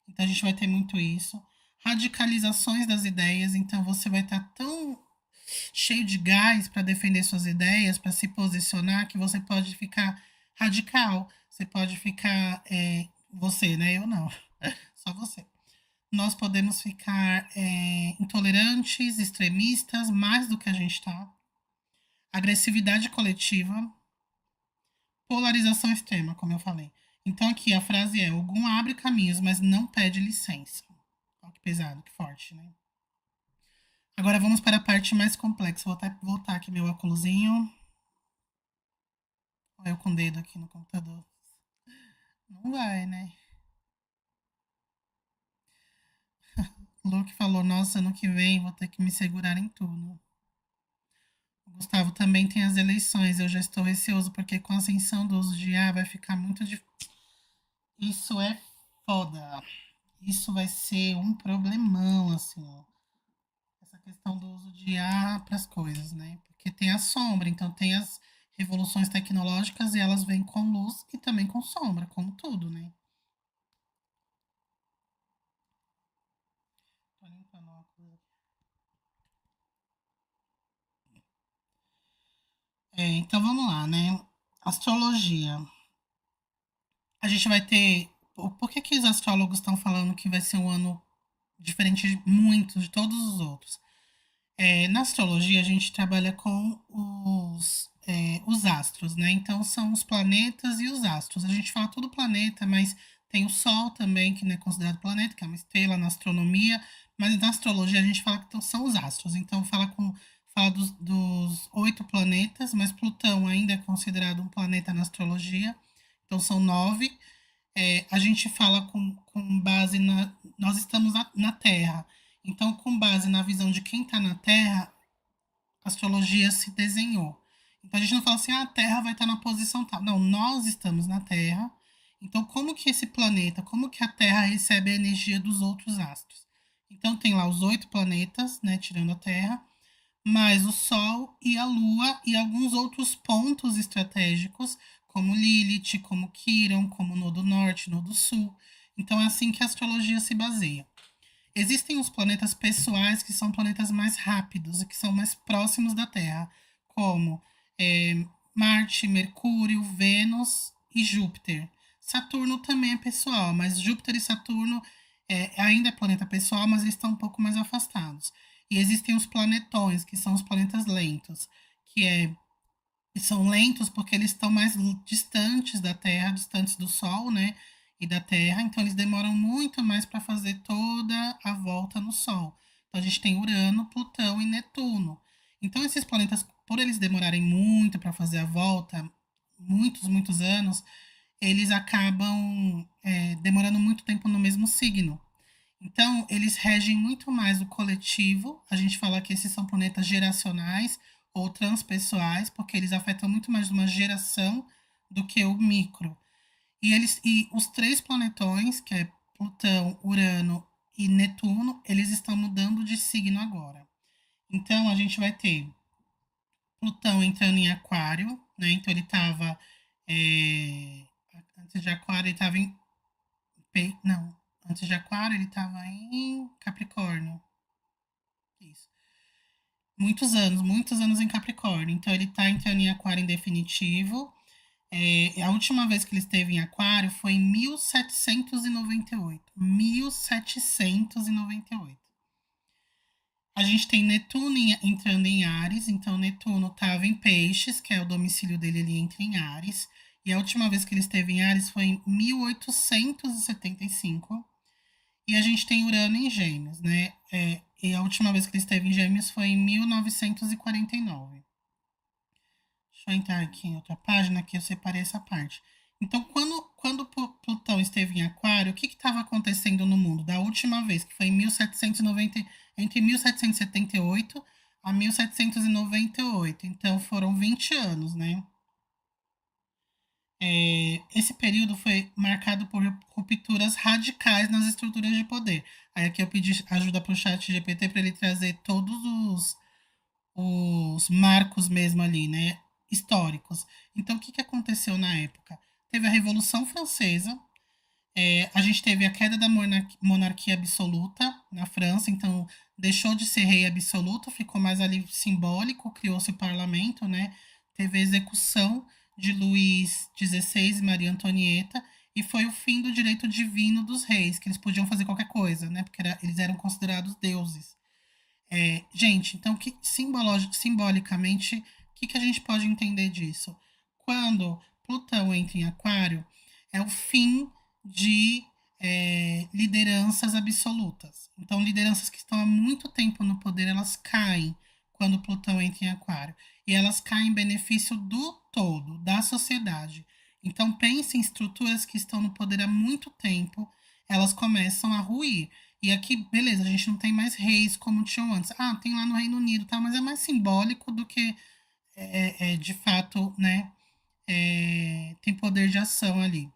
então a gente vai ter muito isso. Radicalizações das ideias, então você vai estar tão cheio de gás para defender suas ideias, para se posicionar, que você pode ficar radical, você pode ficar, você, né, eu não, só você. Nós podemos ficar intolerantes, extremistas, mais do que a gente está. Agressividade coletiva, polarização extrema, como eu falei. Então aqui a frase é: Ogum abre caminhos, mas não pede licença. Olha que pesado, que forte, né? Agora vamos para a parte mais complexa. Vou voltar aqui meu óculosinho. Olha eu com o dedo aqui no computador. Não vai, né? O Luke falou: nossa, ano que vem vou ter que me segurar em tudo. O Gustavo também tem as eleições. Eu já estou receoso porque com a ascensão do uso de IA vai ficar muito difícil. Isso é foda. Isso vai ser um problemão, assim, ó. Essa questão do uso de IA para as coisas, né? Porque tem a sombra, então tem as revoluções tecnológicas e elas vêm com luz e também com sombra, como tudo, né? Tô limpando o óculos aqui. Então vamos lá, né? Astrologia. A gente vai ter. Por que, que os astrólogos estão falando que vai ser um ano diferente de muitos, de todos os outros? Na astrologia, a gente trabalha com os astros, né? Então, são os planetas e os astros. A gente fala todo planeta, mas tem o Sol também, que não é considerado planeta, que é uma estrela na astronomia. Mas na astrologia, a gente fala que são os astros. Então, fala dos 8 planetas, mas Plutão ainda é considerado um planeta na astrologia. Então, são 9. A gente fala com base na. Nós estamos na Terra. Então, com base na visão de quem está na Terra, a astrologia se desenhou. Então, a gente não fala assim, a Terra vai estar na posição tal. Não, nós estamos na Terra. Então, como que esse planeta, como que a Terra recebe a energia dos outros astros? Então, tem lá os 8 planetas, né, tirando a Terra, mais o Sol e a Lua e alguns outros pontos estratégicos, como Lilith, como Quiron, como Nodo Norte, Nodo Sul. Então, é assim que a astrologia se baseia. Existem os planetas pessoais, que são planetas mais rápidos e que são mais próximos da Terra, como Marte, Mercúrio, Vênus e Júpiter. Saturno também é pessoal, mas Júpiter e Saturno ainda é planeta pessoal, mas eles estão um pouco mais afastados. E existem os planetões, que são os planetas lentos, que são lentos porque eles estão mais distantes da Terra, distantes do Sol, né? E da Terra, então eles demoram muito mais para fazer toda a volta no Sol. Então a gente tem Urano, Plutão e Netuno. Então esses planetas, por eles demorarem muito para fazer a volta, muitos, muitos anos, eles acabam demorando muito tempo no mesmo signo. Então, eles regem muito mais o coletivo. A gente fala que esses são planetas geracionais ou transpessoais, porque eles afetam muito mais uma geração do que o micro. E os 3 planetões, que é Plutão, Urano e Netuno, eles estão mudando de signo agora. Então, a gente vai ter Plutão entrando em Aquário, né? Então, ele estava. Antes de Aquário, ele estava em. Não, antes de Aquário, ele estava em Capricórnio. Isso. Muitos anos em Capricórnio. Então, ele está entrando em Aquário em definitivo. A última vez que ele esteve em Aquário foi em 1798. 1798. A gente tem Netuno entrando em Áries, então Netuno estava em Peixes, que é o domicílio dele, ele entra em Áries. E a última vez que ele esteve em Áries foi em 1875. E a gente tem Urano em Gêmeos, né? E a última vez que ele esteve em Gêmeos foi em 1949. Deixa eu entrar aqui em outra página que eu separei essa parte. Então, quando Plutão esteve em Aquário, o que estava acontecendo no mundo? Da última vez, que foi em 1790, entre 1778 a 1798. Então, foram 20 anos, né? Esse período foi marcado por rupturas radicais nas estruturas de poder. Aí aqui eu pedi ajuda para o chat GPT para ele trazer todos os marcos mesmo ali, né, históricos. Então, o que aconteceu na época? Teve a Revolução Francesa, a gente teve a queda da monarquia absoluta na França, então deixou de ser rei absoluto, ficou mais ali simbólico, criou-se o parlamento, né? Teve a execução de Luís XVI e Maria Antonieta, e foi o fim do direito divino dos reis, que eles podiam fazer qualquer coisa, né? Porque eles eram considerados deuses. Gente, então, simbolicamente, o que a gente pode entender disso? Quando Plutão entra em Aquário, é o fim de lideranças absolutas. Então, lideranças que estão há muito tempo no poder, elas caem quando Plutão entra em Aquário. E elas caem em benefício do todo, da sociedade. Então, pense em estruturas que estão no poder há muito tempo, elas começam a ruir. E aqui, beleza, a gente não tem mais reis como tinham antes. Ah, tem lá no Reino Unido, tá? Mas é mais simbólico do que, de fato, né? Tem poder de ação ali.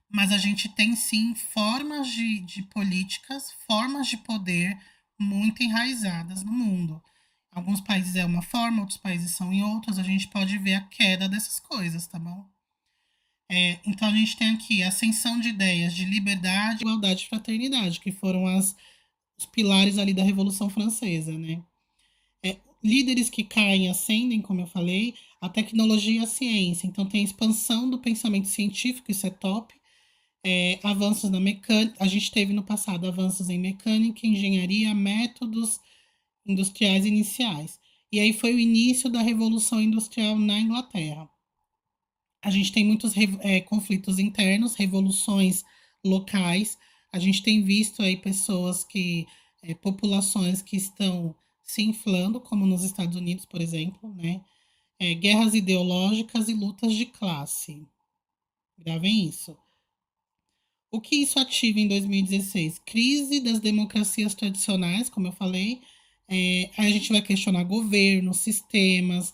Mas a gente tem, sim, formas de políticas, formas de poder muito enraizadas no mundo. Alguns países é uma forma, outros países são em outros. A gente pode ver a queda dessas coisas, tá bom? Então a gente tem aqui a ascensão de ideias de liberdade, igualdade e fraternidade, que foram os pilares ali da Revolução Francesa, né? Líderes que caem ascendem, como eu falei, a tecnologia e a ciência. Então tem a expansão do pensamento científico, isso é top. Avanços na mecânica. A gente teve no passado avanços em mecânica, engenharia, métodos industriais iniciais. E aí foi o início da Revolução Industrial na Inglaterra. A gente tem muitos conflitos internos, revoluções locais. A gente tem visto aí pessoas populações que estão se inflando, como nos Estados Unidos, por exemplo, né? Guerras ideológicas e lutas de classe. Gravem isso. O que isso ativa em 2016? Crise das democracias tradicionais, como eu falei. Aí a gente vai questionar governo, sistemas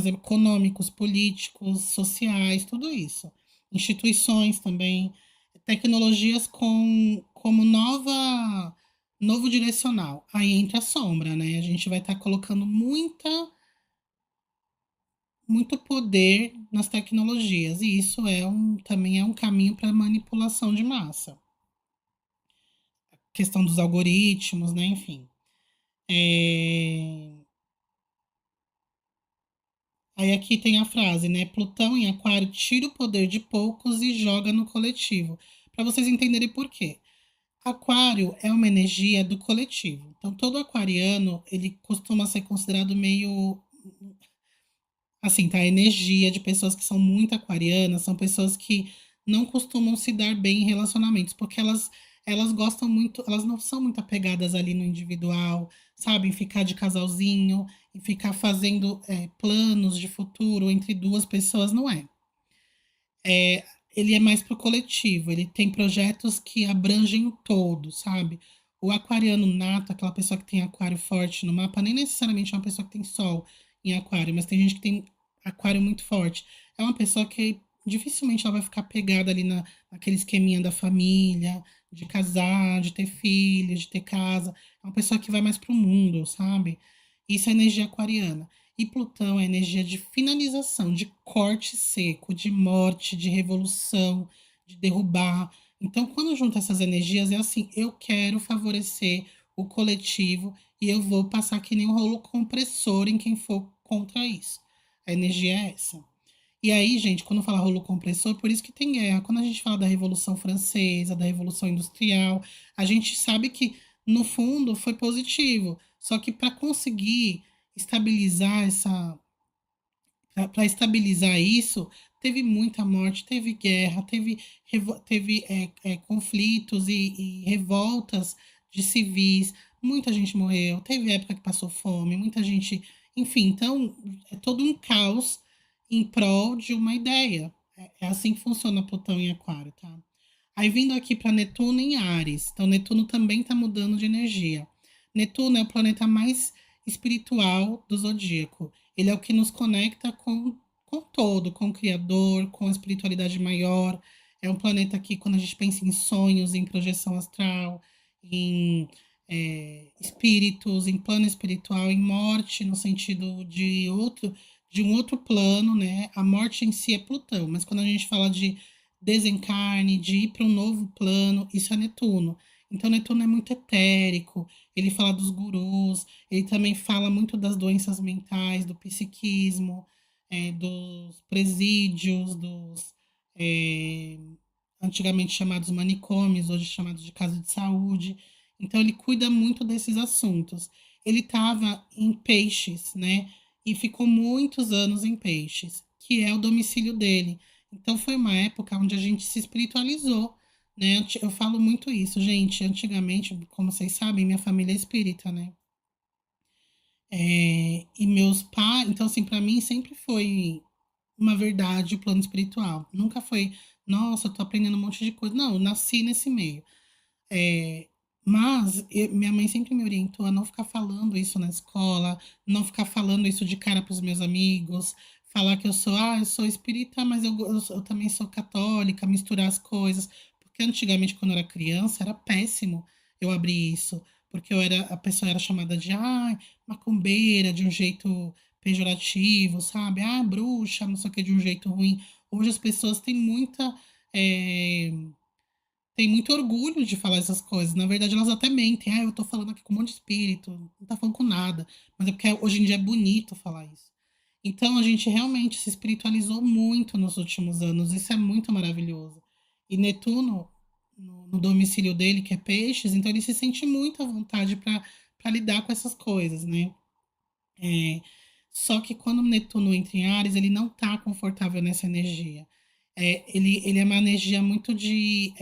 econômicos, políticos, sociais, tudo isso. Instituições também. Tecnologias como novo direcional. Aí entra a sombra, né? A gente vai estar colocando muito poder nas tecnologias, e isso também é um caminho para manipulação de massa. Questão dos algoritmos, né? Enfim. Aí aqui tem a frase, né? Plutão em Aquário tira o poder de poucos e joga no coletivo. Para vocês entenderem por quê. Aquário é uma energia do coletivo. Então, todo aquariano, ele costuma ser considerado meio assim, tá? A energia de pessoas que são muito aquarianas, são pessoas que não costumam se dar bem em relacionamentos, porque elas gostam muito, elas não são muito apegadas ali no individual, sabem? Ficar de casalzinho e ficar fazendo planos de futuro entre duas pessoas, não é. Ele é mais pro coletivo, ele tem projetos que abrangem o todo, sabe? O aquariano nato, aquela pessoa que tem aquário forte no mapa, nem necessariamente é uma pessoa que tem sol em aquário, mas tem gente que tem aquário muito forte. É uma pessoa que dificilmente ela vai ficar pegada ali naquele esqueminha da família, de casar, de ter filhos, de ter casa. É uma pessoa que vai mais pro mundo, sabe? Isso é energia aquariana. E Plutão é energia de finalização, de corte seco, de morte, de revolução, de derrubar. Então, quando junta essas energias, é assim: eu quero favorecer o coletivo e eu vou passar que nem um rolo compressor em quem for contra isso. A energia é essa. E aí, gente, quando fala rolo compressor, por isso que tem guerra. Quando a gente fala da Revolução Francesa, da Revolução Industrial, a gente sabe que, no fundo, foi positivo. Só que para conseguir estabilizar para estabilizar isso, teve muita morte, teve guerra, teve conflitos e revoltas de civis, muita gente morreu, teve época que passou fome, muita gente, enfim, então é todo um caos em prol de uma ideia. É assim que funciona Plutão em Aquário, tá? Aí vindo aqui para Netuno em Áries. Então, Netuno também está mudando de energia. Netuno é o planeta mais espiritual do zodíaco. Ele é o que nos conecta com todo, com o Criador, com a espiritualidade maior. É um planeta que, quando a gente pensa em sonhos, em projeção astral, em espíritos, em plano espiritual, em morte, no sentido de um outro plano, né? A morte em si é Plutão, mas quando a gente fala de desencarne, de ir para um novo plano, isso é Netuno. Então, Netuno é muito etérico, ele fala dos gurus, ele também fala muito das doenças mentais, do psiquismo, dos presídios, dos é, antigamente chamados manicômios, hoje chamados de casa de saúde. Então, ele cuida muito desses assuntos. Ele estava em Peixes, né? E ficou muitos anos em Peixes, que é o domicílio dele. Então, foi uma época onde a gente se espiritualizou, né? Eu falo muito isso, gente. Antigamente, como vocês sabem, minha família é espírita, né? E meus pais, então, assim, para mim sempre foi uma verdade o plano espiritual. Nunca foi, nossa, eu tô aprendendo um monte de coisa. Não, eu nasci nesse meio. É, mas minha mãe sempre me orientou a não ficar falando isso na escola, não ficar falando isso de cara para os meus amigos, falar que eu sou espírita, mas eu também sou católica, misturar as coisas. Porque antigamente, quando eu era criança, era péssimo eu abrir isso, porque a pessoa era chamada de macumbeira, de um jeito pejorativo, sabe? Bruxa, não sei o que, de um jeito ruim. Hoje as pessoas têm eh, tem muito orgulho de falar essas coisas. Na verdade, elas até mentem. Eu tô falando aqui com um monte de espírito, não tá falando com nada. Mas é porque hoje em dia é bonito falar isso. Então, a gente realmente se espiritualizou muito nos últimos anos. Isso é muito maravilhoso. E Netuno, no domicílio dele, que é Peixes, então ele se sente muito à vontade para lidar com essas coisas, né? É, só que quando Netuno entra em Áries, ele não está confortável nessa energia. Ele é uma energia muito de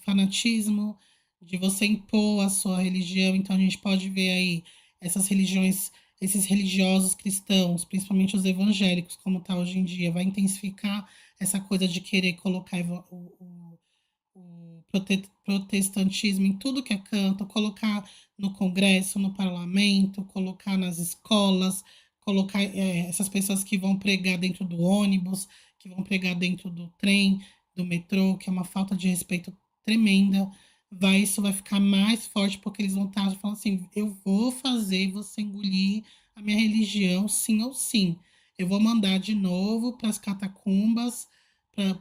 fanatismo, de você impor a sua religião. Então a gente pode ver aí essas religiões, esses religiosos cristãos, principalmente os evangélicos, como está hoje em dia, vai intensificar essa coisa de querer colocar o protestantismo em tudo que é canto, colocar no Congresso, no parlamento, colocar nas escolas, colocar essas pessoas que vão pregar dentro do ônibus, que vão pregar dentro do trem, do metrô, que é uma falta de respeito tremenda. Isso vai ficar mais forte porque eles vão estar falando assim: eu vou fazer você engolir a minha religião, sim ou sim. Eu vou mandar de novo para as catacumbas,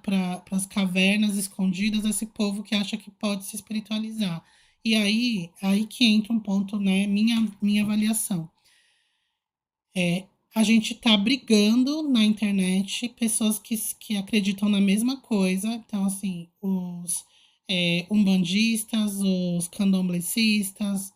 para as cavernas escondidas, esse povo que acha que pode se espiritualizar. E aí que entra um ponto, né? Minha avaliação. A gente tá brigando na internet, pessoas que acreditam na mesma coisa. Então, assim, os umbandistas, os candomblecistas,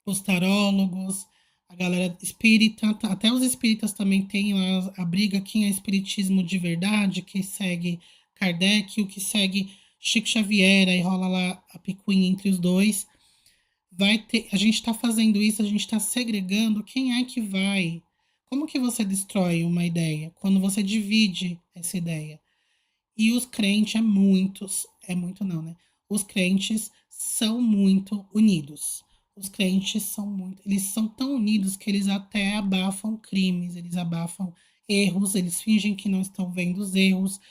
os tarólogos, a galera espírita, até os espíritas também têm lá a briga quem é espiritismo de verdade, que segue Kardec, o que segue Chico Xavier, aí rola lá a picuinha entre os dois. A gente está fazendo isso, a gente está segregando quem é que vai. Como que você destrói uma ideia? Quando você divide essa ideia. E os crentes é muito não, né? Os crentes são muito unidos. Os crentes são muito, eles são tão unidos que eles até abafam crimes, eles abafam erros, eles fingem que não estão vendo os erros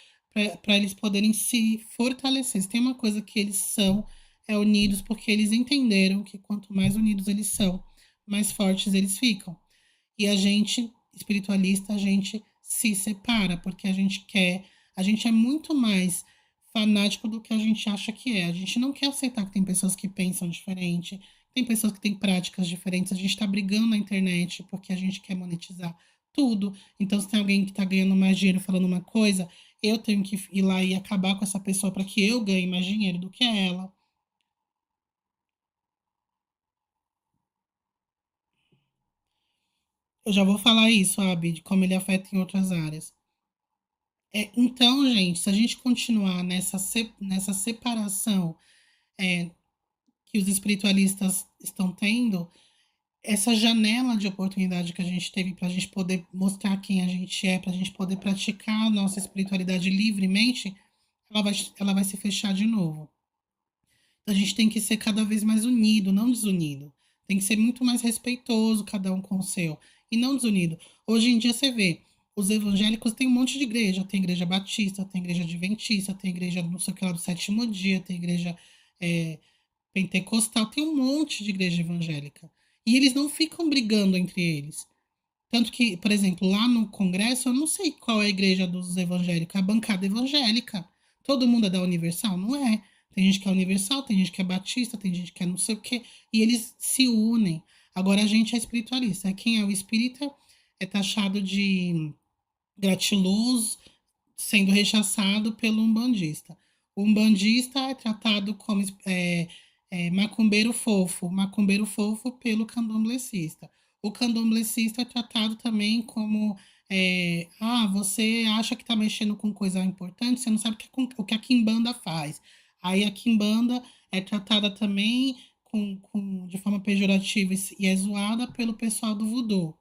para eles poderem se fortalecer. Se tem uma coisa que eles são, é unidos porque eles entenderam que quanto mais unidos eles são, mais fortes eles ficam. E a gente, espiritualista, a gente se separa, porque a gente é muito mais fanático do que a gente acha que é. A gente não quer aceitar que tem pessoas que pensam diferente, tem pessoas que têm práticas diferentes. A gente está brigando na internet porque a gente quer monetizar tudo. Então, se tem alguém que está ganhando mais dinheiro falando uma coisa, eu tenho que ir lá e acabar com essa pessoa para que eu ganhe mais dinheiro do que ela. Eu já vou falar isso, Abi, de como ele afeta em outras áreas. Então, gente, se a gente continuar nessa separação é, que os espiritualistas estão tendo, essa janela de oportunidade que a gente teve para a gente poder mostrar quem a gente é, para a gente poder praticar a nossa espiritualidade livremente, ela vai se fechar de novo. Então, a gente tem que ser cada vez mais unido, não desunido. Tem que ser muito mais respeitoso, cada um com o seu, e não desunido. Hoje em dia você vê. os evangélicos têm um monte de igreja. Tem igreja batista, tem igreja adventista, tem igreja não sei o que lá do sétimo dia, tem igreja é, pentecostal, tem um monte de igreja evangélica. E eles não ficam brigando entre eles. Tanto que, por exemplo, lá no Congresso, eu não sei qual é a igreja dos evangélicos, é a bancada evangélica. Todo mundo é da Universal? Não é. Tem gente que é Universal, tem gente que é Batista, tem gente que é não sei o quê, e eles se unem. Agora a gente é espiritualista. Quem é o espírita é taxado de gratiluz, sendo rechaçado pelo umbandista. O umbandista é tratado como macumbeiro fofo pelo candomblessista. O candomblessista é tratado também como você acha que está mexendo com coisa importante, você não sabe o que a quimbanda faz. Aí a quimbanda é tratada também de forma pejorativa e é zoada pelo pessoal do voodoo.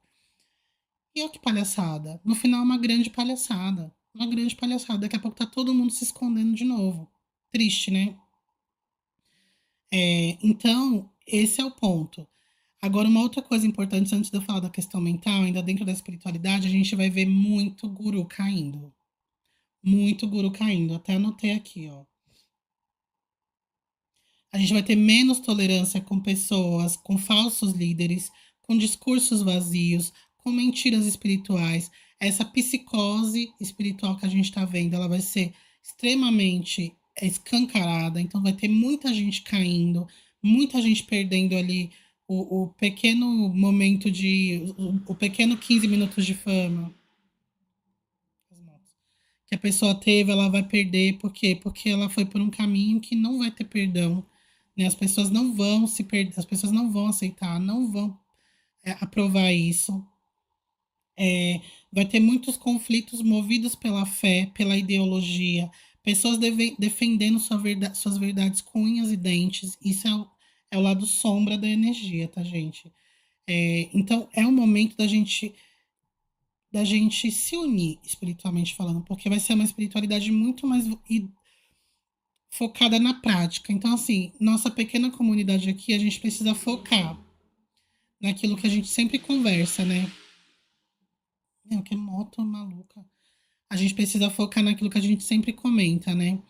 E olha que palhaçada. No final, uma grande palhaçada. Uma grande palhaçada. Daqui a pouco tá todo mundo se escondendo de novo. Triste, né? Então, esse é o ponto. Agora, uma outra coisa importante, antes de eu falar da questão mental, ainda dentro da espiritualidade, a gente vai ver muito guru caindo. Muito guru caindo. Até anotei aqui, ó. A gente vai ter menos tolerância com pessoas, com falsos líderes, com discursos vazios, com mentiras espirituais. Essa psicose espiritual que a gente está vendo, ela vai ser extremamente escancarada. Então, vai ter muita gente caindo, muita gente perdendo ali o pequeno momento o pequeno 15 minutos de fama que a pessoa teve, ela vai perder. Por quê? Porque ela foi por um caminho que não vai ter perdão. Né? As pessoas não vão se perder, as pessoas não vão aceitar, não vão aprovar isso. Vai ter muitos conflitos movidos pela fé, pela ideologia, pessoas defendendo suas verdades com unhas e dentes. Isso é o lado sombra da energia, tá, gente? Então, é o momento da gente se unir espiritualmente falando, porque vai ser uma espiritualidade muito mais focada na prática. Então, assim, nossa pequena comunidade aqui, a gente precisa focar naquilo que a gente sempre conversa, né? Meu, que moto maluca. A gente precisa focar naquilo que a gente sempre comenta, né?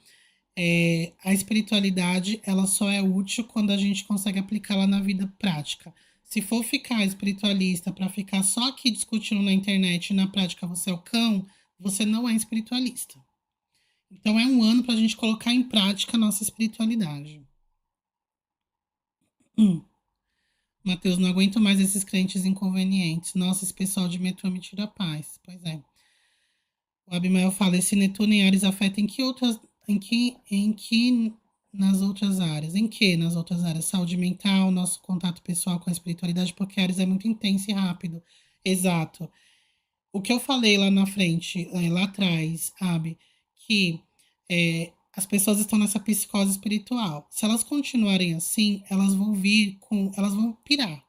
A espiritualidade, ela só é útil quando a gente consegue aplicá-la na vida prática. Se for ficar espiritualista para ficar só aqui discutindo na internet e na prática você é o cão, você não é espiritualista. Então é um ano para a gente colocar em prática a nossa espiritualidade. Matheus, não aguento mais esses crentes inconvenientes. Nossa, esse pessoal de metrô me tira a paz. Pois é. O Abimael fala, esse Netuno em Ares afeta em que nas outras áreas? Em que nas outras áreas? Saúde mental, nosso contato pessoal com a espiritualidade, porque Ares é muito intenso e rápido. Exato. O que eu falei lá na frente, lá atrás, Abi, que as pessoas estão nessa psicose espiritual. Se elas continuarem assim, elas vão pirar.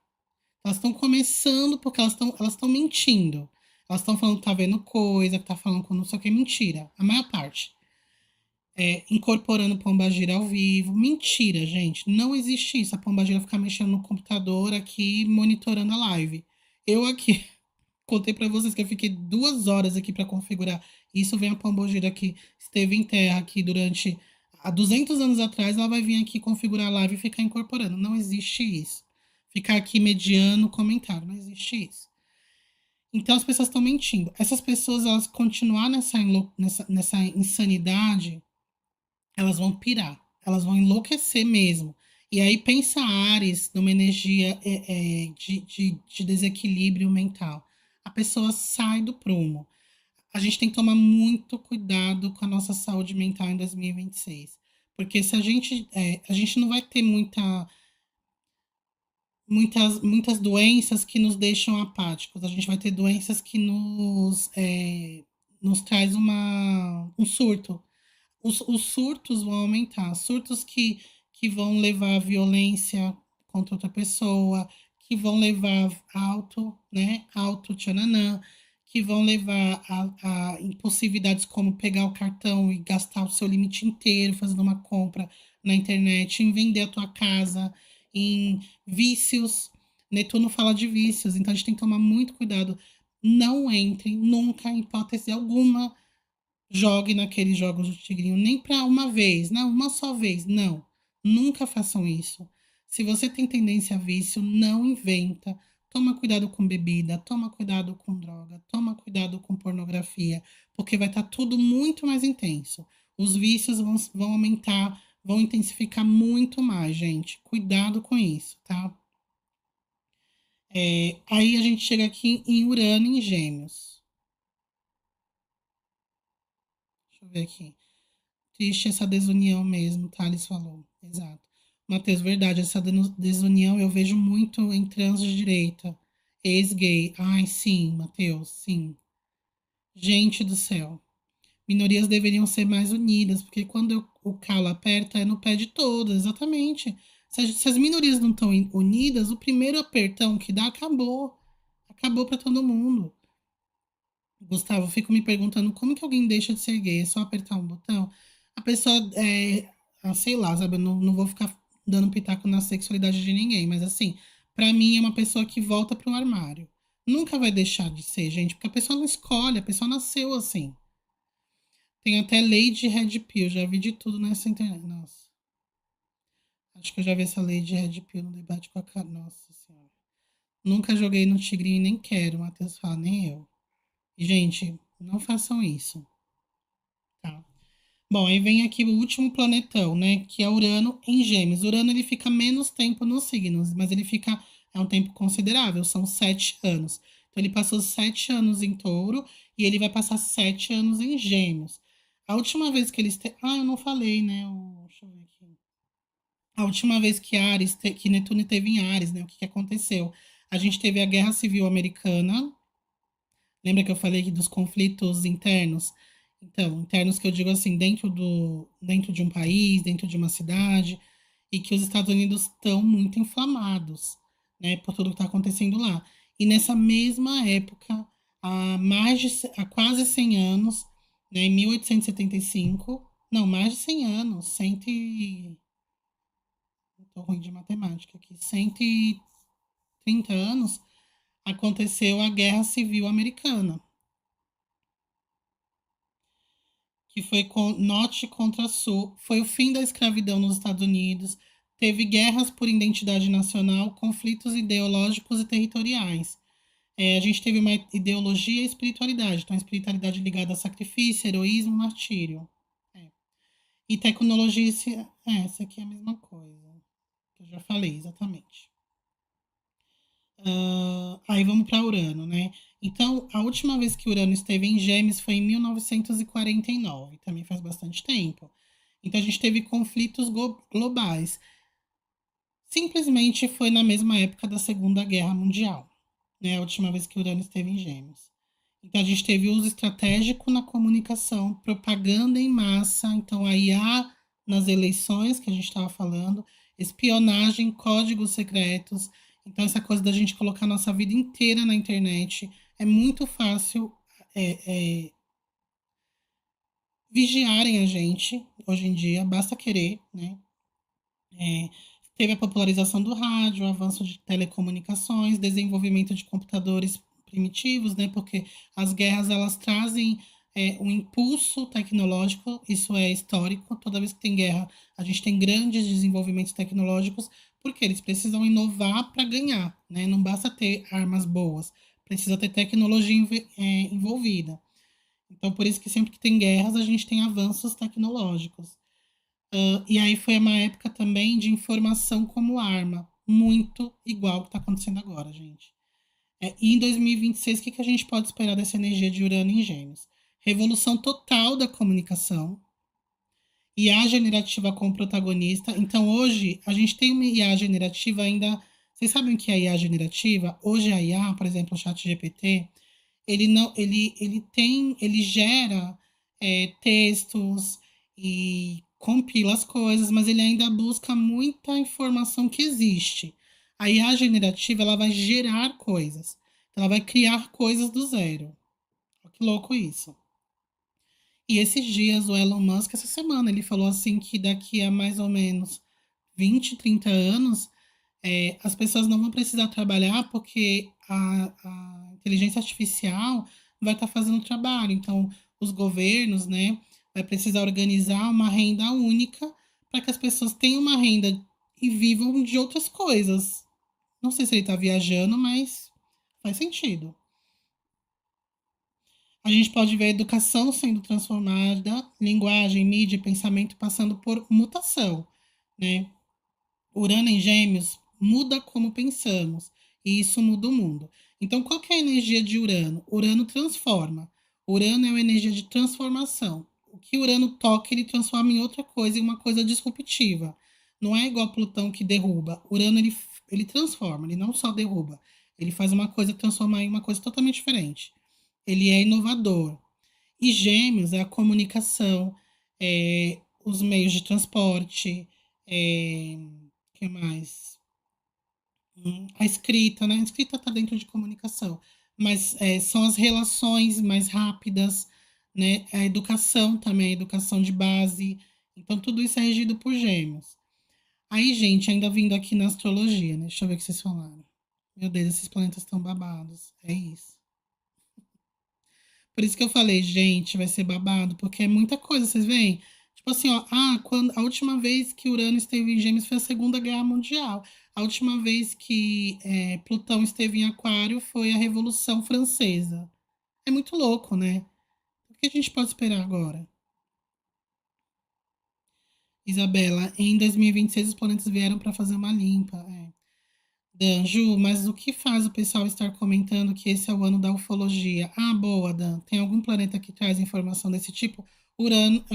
Elas estão começando porque elas estão mentindo. Elas estão falando que tá vendo coisa, que tá falando com não sei o que. Mentira. A maior parte. Incorporando pombagira ao vivo. Mentira, gente. Não existe isso. A pombagira ficar mexendo no computador aqui, monitorando a live. Eu aqui contei para vocês que eu fiquei 2 horas aqui para configurar. Isso vem a pombagira que esteve em terra aqui há 200 anos atrás. Ela vai vir aqui configurar a live e ficar incorporando. Não existe isso. Ficar aqui mediando comentário. Não existe isso. Então as pessoas estão mentindo. Essas pessoas, elas continuar nessa insanidade, elas vão pirar. Elas vão enlouquecer mesmo. E aí pensa Ares numa energia de desequilíbrio mental. A pessoa sai do prumo. A gente tem que tomar muito cuidado com a nossa saúde mental em 2026. Porque se a gente não vai ter muitas doenças que nos deixam apáticos. A gente vai ter doenças que nos traz um surto. Os surtos vão aumentar, surtos que vão levar a violência contra outra pessoa, que vão levar tchananã, que vão levar a impulsividades como pegar o cartão e gastar o seu limite inteiro fazendo uma compra na internet, em vender a tua casa, em vícios. Netuno fala de vícios, então a gente tem que tomar muito cuidado. Não entre nunca, em hipótese alguma, jogue naqueles jogos do tigrinho, nem para uma vez, não, uma só vez, não. Nunca façam isso. Se você tem tendência a vício, não inventa. Toma cuidado com bebida, toma cuidado com droga, toma cuidado com pornografia, porque vai estar tudo muito mais intenso. Os vícios vão aumentar, vão intensificar muito mais, gente. Cuidado com isso, tá? Aí a gente chega aqui em Urano em Gêmeos. Deixa eu ver aqui. Triste essa desunião mesmo, Thales falou. Exato. Matheus, verdade, essa desunião eu vejo muito em trans de direita. Ex-gay. Ai, sim, Matheus, sim. Gente do céu. Minorias deveriam ser mais unidas, porque quando o calo aperta é no pé de todas, exatamente. Se as minorias não estão unidas, o primeiro apertão que dá acabou. Acabou para todo mundo. Gustavo, eu fico me perguntando como que alguém deixa de ser gay? É só apertar um botão? A pessoa sei lá, sabe? Eu não vou ficar dando pitaco na sexualidade de ninguém, mas assim, pra mim é uma pessoa que volta pro armário. Nunca vai deixar de ser, gente, porque a pessoa não escolhe, a pessoa nasceu assim. Tem até lei de Red Pill, já vi de tudo nessa internet. Nossa. Acho que eu já vi essa lei de Red Pill no debate com a cara. Nossa Senhora. Nunca joguei no Tigrinho e nem quero, o Matheus fala, nem eu. E, gente, não façam isso, tá? Bom, aí vem aqui o último planetão, né? Que é Urano em Gêmeos. Urano ele fica menos tempo nos signos, mas ele fica. É um tempo considerável, são 7 anos. Então ele passou 7 anos em Touro e ele vai passar 7 anos em Gêmeos. A última vez que eles. Ah, eu não falei, né? Deixa eu ver aqui. A última vez que que Netuno teve em Áries, né? O que aconteceu? A gente teve a Guerra Civil Americana. Lembra que eu falei aqui dos conflitos internos? Então, internos que eu digo assim, dentro de um país, dentro de uma cidade, e que os Estados Unidos estão muito inflamados, né, por tudo que está acontecendo lá. E nessa mesma época, há quase 100 anos, né, em 1875, não, mais de 100 anos, estou ruim de matemática aqui, 130 anos, aconteceu a Guerra Civil Americana, que foi com Norte contra Sul, foi o fim da escravidão nos Estados Unidos, teve guerras por identidade nacional, conflitos ideológicos e territoriais. A gente teve uma ideologia e espiritualidade, então a espiritualidade ligada a sacrifício, heroísmo, martírio. É. E tecnologia, essa aqui é a mesma coisa, que eu já falei, exatamente. Aí vamos para Urano, né? Então, a última vez que Urano esteve em Gêmeos foi em 1949, também faz bastante tempo. Então, a gente teve conflitos globais. Simplesmente foi na mesma época da Segunda Guerra Mundial, né? A última vez que Urano esteve em Gêmeos. Então, a gente teve uso estratégico na comunicação, propaganda em massa, então a IA nas eleições que a gente estava falando, espionagem, códigos secretos. Então, essa coisa da gente colocar nossa vida inteira na internet é muito fácil vigiarem a gente hoje em dia, basta querer, né? Teve a popularização do rádio, o avanço de telecomunicações, desenvolvimento de computadores primitivos, né? Porque as guerras elas trazem um impulso tecnológico, isso é histórico. Toda vez que tem guerra, a gente tem grandes desenvolvimentos tecnológicos, porque eles precisam inovar para ganhar, né? Não basta ter armas boas, precisa ter tecnologia envolvida. Então, por isso que sempre que tem guerras, a gente tem avanços tecnológicos. E aí foi uma época também de informação como arma, muito igual ao que está acontecendo agora, gente. E em 2026, o que a gente pode esperar dessa energia de Urano em Gêmeos? Revolução total da comunicação, IA generativa como protagonista. Então, hoje, a gente tem uma IA generativa ainda. Vocês sabem o que é IA generativa? Hoje, a IA, por exemplo, o ChatGPT, ele não, ele gera textos e compila as coisas, mas ele ainda busca muita informação que existe. A IA generativa, ela vai gerar coisas. Ela vai criar coisas do zero. Olha que louco isso. E esses dias, o Elon Musk, essa semana, ele falou assim que daqui a mais ou menos 20, 30 anos, as pessoas não vão precisar trabalhar porque a inteligência artificial vai estar fazendo o trabalho. Então, os governos, né, vai precisar organizar uma renda única para que as pessoas tenham uma renda e vivam de outras coisas. Não sei se ele está viajando, mas faz sentido. A gente pode ver a educação sendo transformada, linguagem, mídia, pensamento passando por mutação, né? Urano em Gêmeos muda como pensamos, e isso muda o mundo. Então, qual que é a energia de Urano? Urano transforma. Urano é uma energia de transformação. O que Urano toca, ele transforma em outra coisa, em uma coisa disruptiva. Não é igual Plutão que derruba. Urano, ele transforma, ele não só derruba. Ele faz uma coisa transformar em uma coisa totalmente diferente. Ele é inovador. E Gêmeos é a comunicação, os meios de transporte, que mais? A escrita, né? A escrita está dentro de comunicação, mas são as relações mais rápidas, né? A educação também, a educação de base. Então, tudo isso é regido por Gêmeos. Aí, gente, ainda vindo aqui na astrologia, né? Deixa eu ver o que vocês falaram. Meu Deus, esses planetas estão babados. É isso. Por isso que eu falei, gente, vai ser babado, porque é muita coisa, vocês veem? Tipo assim, ó, quando a última vez que Urano esteve em Gêmeos foi a Segunda Guerra Mundial. A última vez que Plutão esteve em Aquário foi a Revolução Francesa. É muito louco, né? O que a gente pode esperar agora? Isabela, em 2026 os planetas vieram para fazer uma limpa. Dan, Ju, mas o que faz o pessoal estar comentando que esse é o ano da ufologia? Ah, boa, Dan. Tem algum planeta que traz informação desse tipo? Urano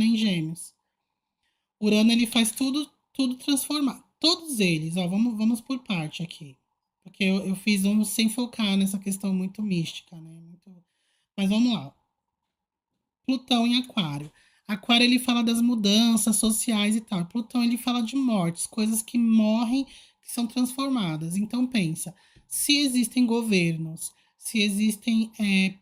em Gêmeos. Urano, ele faz tudo transformar. Todos eles, ó, vamos por parte aqui. Porque eu fiz um sem focar nessa questão muito mística, né? Mas vamos lá. Plutão em Aquário. Aquário ele fala das mudanças sociais e tal. Plutão ele fala de mortes, coisas que morrem, que são transformadas. Então pensa, se existem governos, se existem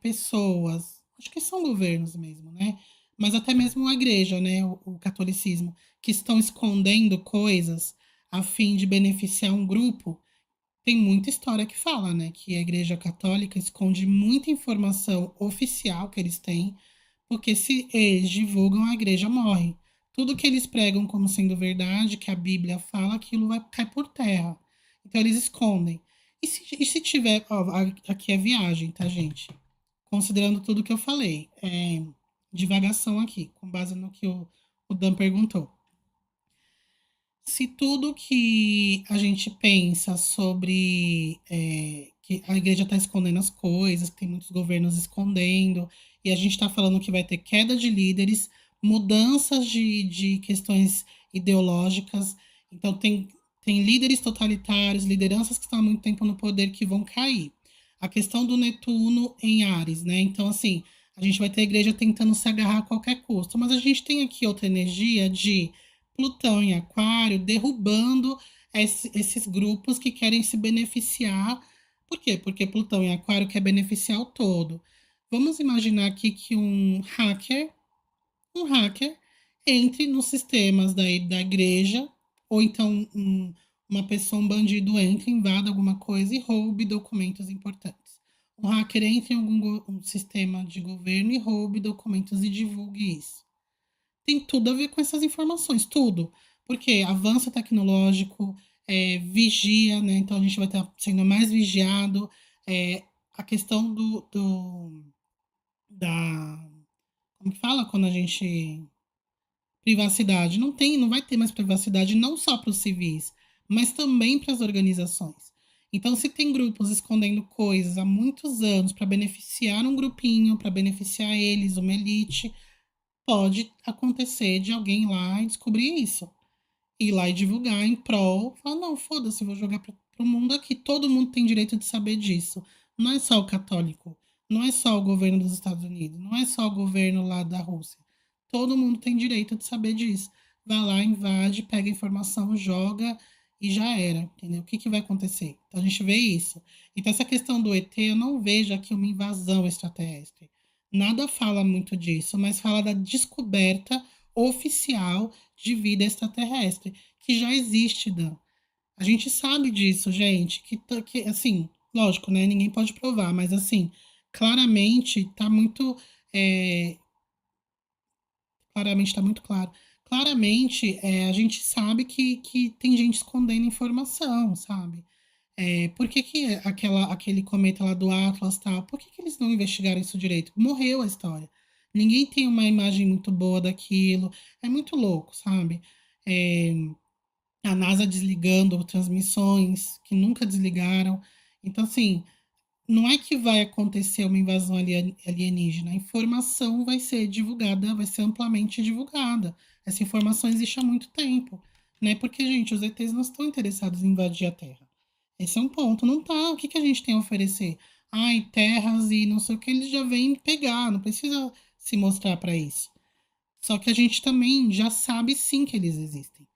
pessoas, acho que são governos mesmo, né? Mas até mesmo a igreja, né? O catolicismo, que estão escondendo coisas a fim de beneficiar um grupo. Tem muita história que fala, né, que a Igreja Católica esconde muita informação oficial que eles têm, porque se eles divulgam, a igreja morre. Tudo que eles pregam como sendo verdade, que a Bíblia fala, aquilo vai cair por terra. Então eles escondem. E se tiver, ó, aqui é viagem, tá, gente? Considerando tudo que eu falei, divagação aqui, com base no que o Dan perguntou. Se tudo que a gente pensa sobre que a igreja está escondendo as coisas, que tem muitos governos escondendo, e a gente está falando que vai ter queda de líderes, mudanças de questões ideológicas, então tem líderes totalitários, lideranças que estão há muito tempo no poder que vão cair. A questão do Netuno em Áries, né? Então, assim, a gente vai ter a igreja tentando se agarrar a qualquer custo, mas a gente tem aqui outra energia de Plutão em Aquário, derrubando esses grupos que querem se beneficiar. Por quê? Porque Plutão em Aquário quer beneficiar o todo. Vamos imaginar aqui que um hacker entre nos sistemas da igreja, ou então uma pessoa, um bandido entre, invada alguma coisa e roube documentos importantes. Um hacker entre em algum sistema de governo e roube documentos e divulgue isso. Tem tudo a ver com essas informações, tudo. Porque avanço tecnológico, vigia, né? Então a gente vai estar sendo mais vigiado. A questão da. Como que fala quando a gente. Privacidade. Não vai ter mais privacidade, não só para os civis, mas também para as organizações. Então, se tem grupos escondendo coisas há muitos anos para beneficiar um grupinho, para beneficiar eles, uma elite, pode acontecer de alguém lá e descobrir isso. Ir lá e divulgar em prol, falar, não, foda-se, vou jogar para o mundo aqui. Todo mundo tem direito de saber disso. Não é só o católico, não é só o governo dos Estados Unidos, não é só o governo lá da Rússia. Todo mundo tem direito de saber disso. Vai lá, invade, pega a informação, joga e já era, entendeu? O que vai acontecer? Então a gente vê isso. Então essa questão do ET, eu não vejo aqui uma invasão extraterrestre. Nada fala muito disso, mas fala da descoberta oficial de vida extraterrestre, que já existe, Dan. A gente sabe disso, gente, que assim, lógico, né? Ninguém pode provar, mas assim, claramente tá muito, é, claramente tá muito claro. Claramente, a gente sabe que tem gente escondendo informação, sabe? Por que que aquele cometa lá do Atlas tal, por que que eles não investigaram isso direito? Morreu a história. Ninguém tem uma imagem muito boa daquilo. É muito louco, sabe? É, a NASA desligando transmissões que nunca desligaram. Então, assim, não é que vai acontecer uma invasão alienígena, a informação vai ser divulgada, vai ser amplamente divulgada. Essa informação existe há muito tempo, né? Porque, gente, os ETs não estão interessados em invadir a Terra. Esse é um ponto, não tá. O que que a gente tem a oferecer? Ai, terras e não sei o que, eles já vêm pegar, não precisa se mostrar para isso. Só que a gente também já sabe sim que eles existem.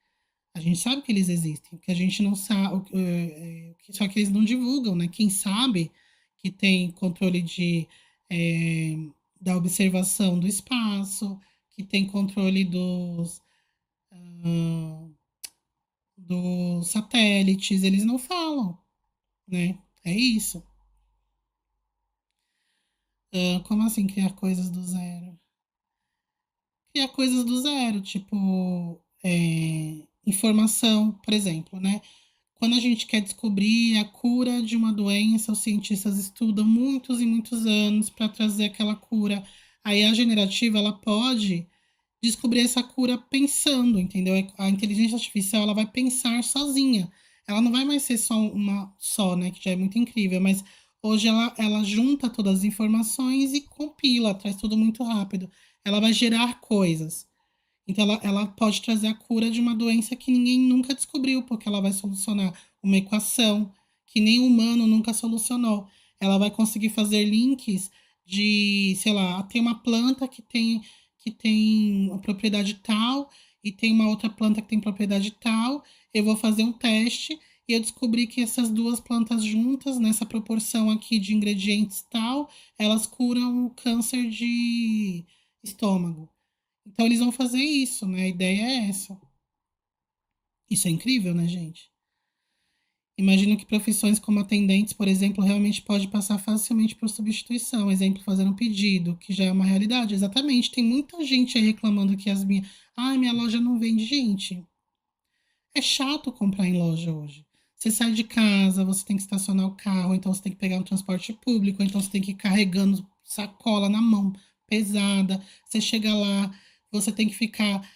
A gente sabe que eles existem, o que a gente não sabe, só que eles não divulgam, né? Quem sabe que tem controle é, da observação do espaço, que tem controle dos satélites, eles não falam, né? É isso. Como assim criar coisas do zero? Criar coisas do zero, tipo, informação, por exemplo, né? Quando a gente quer descobrir a cura de uma doença, os cientistas estudam muitos e muitos anos para trazer aquela cura. Aí a generativa, ela pode descobrir essa cura pensando, entendeu? A inteligência artificial, ela vai pensar sozinha. Ela não vai mais ser só uma só, né? Que já é muito incrível, mas hoje ela junta todas as informações e compila, traz tudo muito rápido. Ela vai gerar coisas. Então, ela pode trazer a cura de uma doença que ninguém nunca descobriu, porque ela vai solucionar uma equação que nem o humano nunca solucionou. Ela vai conseguir fazer links de, sei lá, tem uma planta que tem uma propriedade tal e tem uma outra planta que tem propriedade tal. Eu vou fazer um teste e eu descobri que essas duas plantas juntas, nessa proporção aqui de ingredientes tal, elas curam o câncer de estômago. Então eles vão fazer isso, né? A ideia é essa. Isso é incrível, né, gente? Imagino que profissões como atendentes, por exemplo, realmente pode passar facilmente por substituição. Exemplo, fazer um pedido, que já é uma realidade. Exatamente. Tem muita gente aí reclamando que as minhas. Ai, minha loja não vende. Gente, é chato comprar em loja hoje. Você sai de casa, você tem que estacionar o carro, então você tem que pegar um transporte público, então você tem que ir carregando sacola na mão, pesada. Você chega lá, você tem que ficar